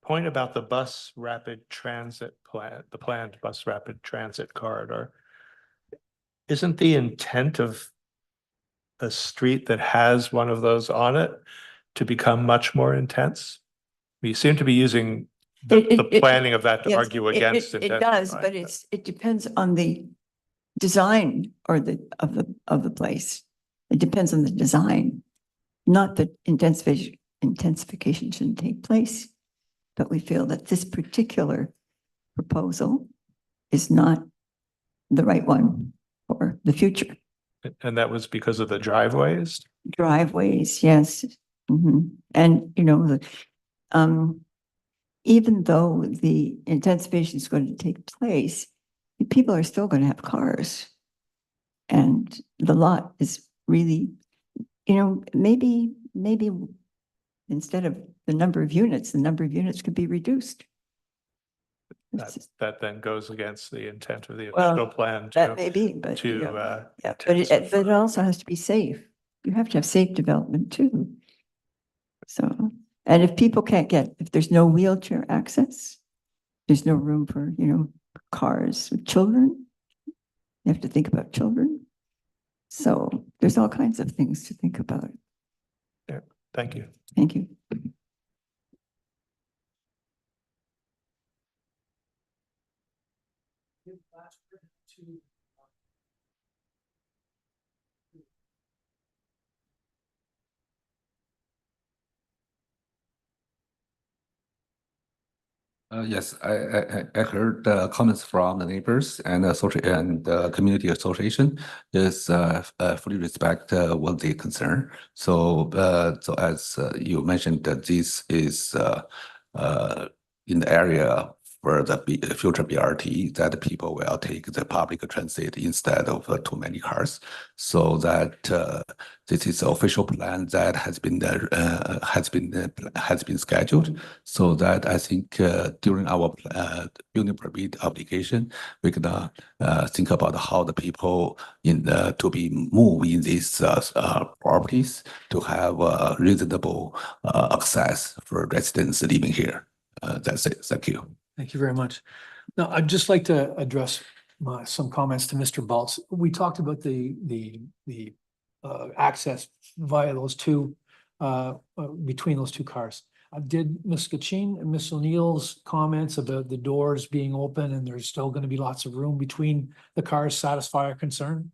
S10: point about the bus rapid transit plan, the planned bus rapid transit corridor, isn't the intent of a street that has one of those on it to become much more intense? You seem to be using the planning of that to
S13: yes,
S10: argue against
S13: it does, but it depends on the design or of the place. It depends on the design, not that intensification shouldn't take place, but we feel that this particular proposal is not the right one for the future.
S10: And that was because of the driveways?
S13: Driveways, yes. And, you know, even though the intensification is going to take place, people are still going to have cars. And the lot is really, you know, maybe instead of the number of units could be reduced.
S10: That then goes against the intent of the
S13: Well,
S10: official plan
S13: that may be, but
S10: to,
S13: yeah, but it also has to be safe. You have to have safe development too. So, and if people can't if there's no wheelchair access, there's no room for, you know, cars with children. You have to think about children. So there's all kinds of things to think about.
S10: Yeah, thank you.
S13: Thank you.
S19: Yes, I heard the comments from the neighbors and the community association is fully respect what they concern. So so as you mentioned that this is in the area for the future BRT that people will take the public transit instead of too many cars. So that this is the official plan that has been scheduled. So that I think during our building permit application, we could think about how the people to be moved in these properties to have reasonable access for residents living here. That's it. Thank you.
S1: Thank you very much. Now, I'd just like to address some comments to Mr. Baltz. We talked about the access via those two, between those two cars. Did Ms. Kachin and Ms. O'Neill's comments about the doors being open and there's still going to be lots of room between the cars satisfy our concern?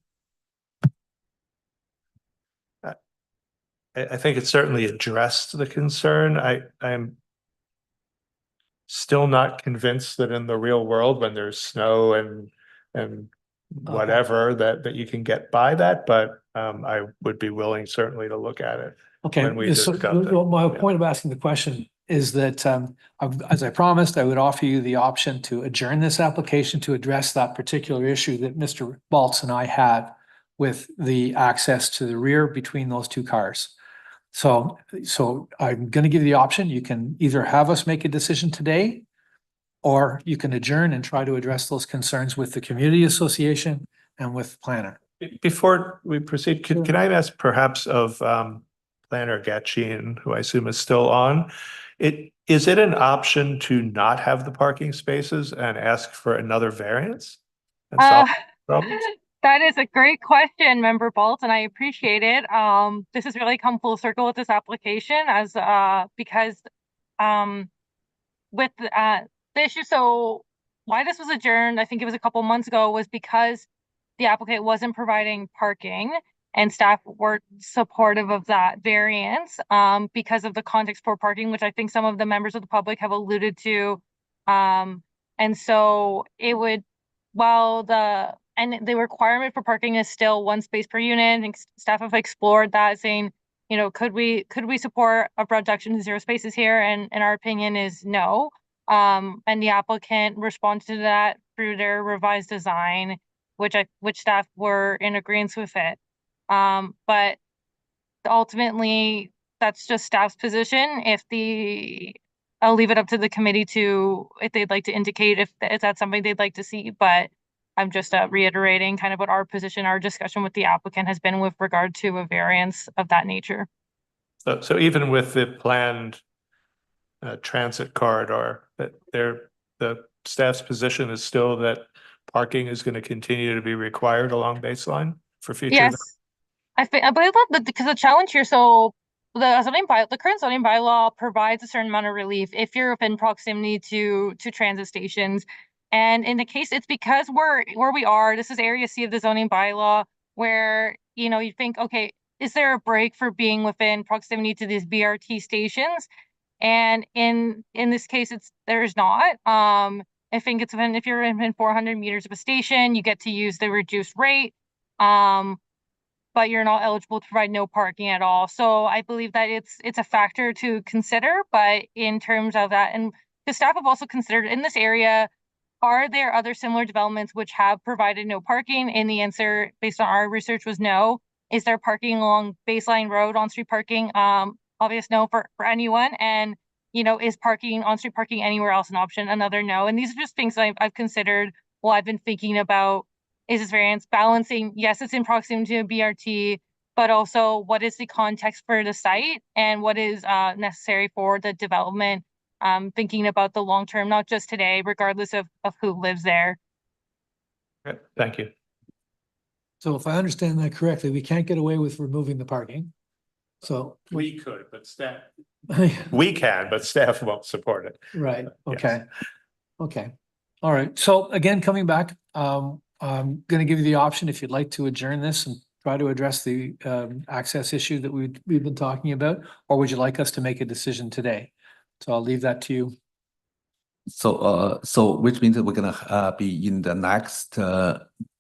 S10: I think it certainly addressed the concern. I'm still not convinced that in the real world, when there's snow and whatever, that you can get by that, but I would be willing certainly to look at it.
S1: Okay,
S10: when we
S1: so
S10: discuss it.
S1: my point of asking the question is that, as I promised, I would offer you the option to adjourn this application to address that particular issue that Mr. Baltz and I had with the access to the rear between those two cars. So I'm going to give you the option. You can either have us make a decision today, or you can adjourn and try to address those concerns with the community association and with planner.
S10: Before we proceed, can I ask perhaps of Planner Gatchin, who I assume is still on, is it an option to not have the parking spaces and ask for another variance? And solve problems?
S15: That is a great question, Member Baltz, and I appreciate it. This has really come full circle with this application as because with the issue. So why this was adjourned, I think it was a couple months ago, was because the applicant wasn't providing parking and staff weren't supportive of that variance because of the context for parking, which I think some of the members of the public have alluded to. And so it would, and the requirement for parking is still 1 space per unit. I think staff have explored that, saying, you know, could we support a reduction to 0 spaces here? And our opinion is no. And the applicant responded to that through their revised design, which staff were in agreement with it. But ultimately, that's just staff's position. I'll leave it up to the committee if they'd like to indicate if that's something they'd like to see. But I'm just reiterating kind of what our position, our discussion with the applicant has been with regard to a variance of that nature.
S10: So even with the planned transit corridor, the staff's position is still that parking is going to continue to be required along baseline for future.
S15: Yes, I believe that because the challenge here, so the current zoning bylaw provides a certain amount of relief if you're within proximity to transit stations. And in the case, it's because where we are, this is area C of the zoning bylaw, where, you know, you think, okay, is there a break for being within proximity to these BRT stations? And in this case, there's not. I think it's if you're within 400 meters of a station, you get to use the reduced rate. But you're not eligible to provide no parking at all. So I believe that it's a factor to consider, but in terms of that, and the staff have also considered in this area, are there other similar developments which have provided no parking? And the answer based on our research was no. Is there parking along Baseline Road, on-street parking? Obvious no for anyone. And, you know, is parking, on-street parking anywhere else an option? Another no. And these are just things that I've considered while I've been thinking about, is this variance balancing? Yes, it's in proximity to a BRT, but also what is the context for the site and what is necessary for the development? Thinking about the long term, not just today, regardless of who lives there.
S10: Okay, thank you.
S1: So if I understand that correctly, we can't get away with removing the parking. So,
S10: We could, but staff, we can, but staff won't support it.
S1: right, okay. Okay, all right. So again, coming back, I'm gonna give you the option if you'd like to adjourn this and try to address the access issue that we've been talking about, or would you like us to make a decision today? So I'll leave that to you.
S19: So which means that we're gonna be in the next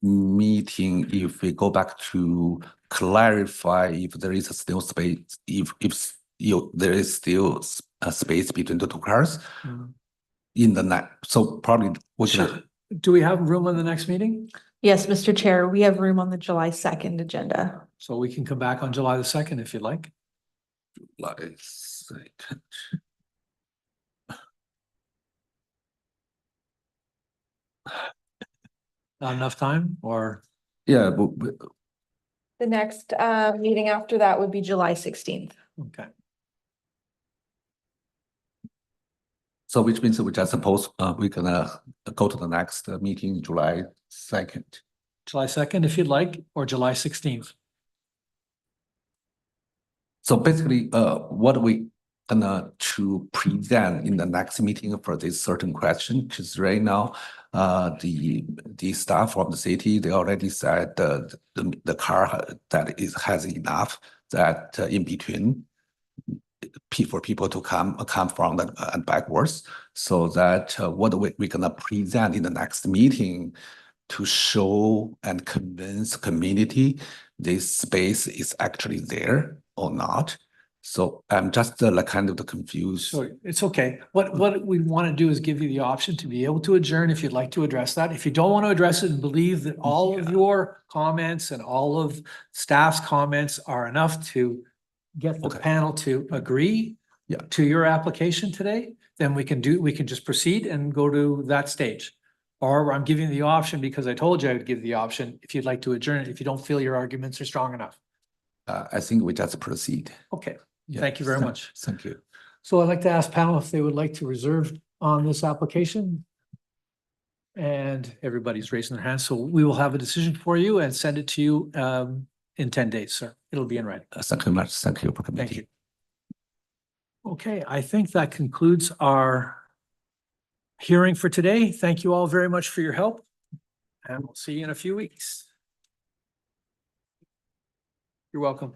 S19: meeting if we go back to clarify if there is still space, if there is still a space between the two cars in the next. So probably we're gonna.
S1: Do we have room on the next meeting?
S3: Yes, Mr. Chair, we have room on the July 2nd agenda.
S1: So we can come back on July the 2nd if you'd like.
S19: July 2nd.
S1: Not enough time, or?
S19: Yeah, but
S3: The next meeting after that would be July 16th.
S1: Okay.
S19: so which means that we just suppose we're gonna go to the next meeting July 2nd.
S1: July 2nd if you'd like, or July 16th.
S19: So basically, what we gonna to present in the next meeting for this certain question, because right now, the staff from the city, they already said the car that has enough that in between for people to come from the and backwards, so that what we're gonna present in the next meeting to show and convince community this space is actually there or not. So I'm just like kind of confused.
S1: So it's okay. What we want to do is give you the option to be able to adjourn if you'd like to address that. If you don't want to address it and believe that all of your comments and all of staff's comments are enough to get the panel to agree to your application today, then we can just proceed and go to that stage. Or I'm giving you the option because I told you I would give the option if you'd like to adjourn it, if you don't feel your arguments are strong enough.
S19: I think we just proceed.
S1: Okay,
S19: Yeah,
S1: thank you very much.
S19: Thank you.
S1: So I'd like to ask panel if they would like to reserve on this application. And everybody's raising their hands, so we will have a decision for you and send it to you in 10 days, sir. It'll be in writing.
S19: Thank you very much. Thank you for coming.
S1: Thank you. Okay, I think that concludes our hearing for today. Thank you all very much for your help, and we'll see you in a few weeks. You're welcome.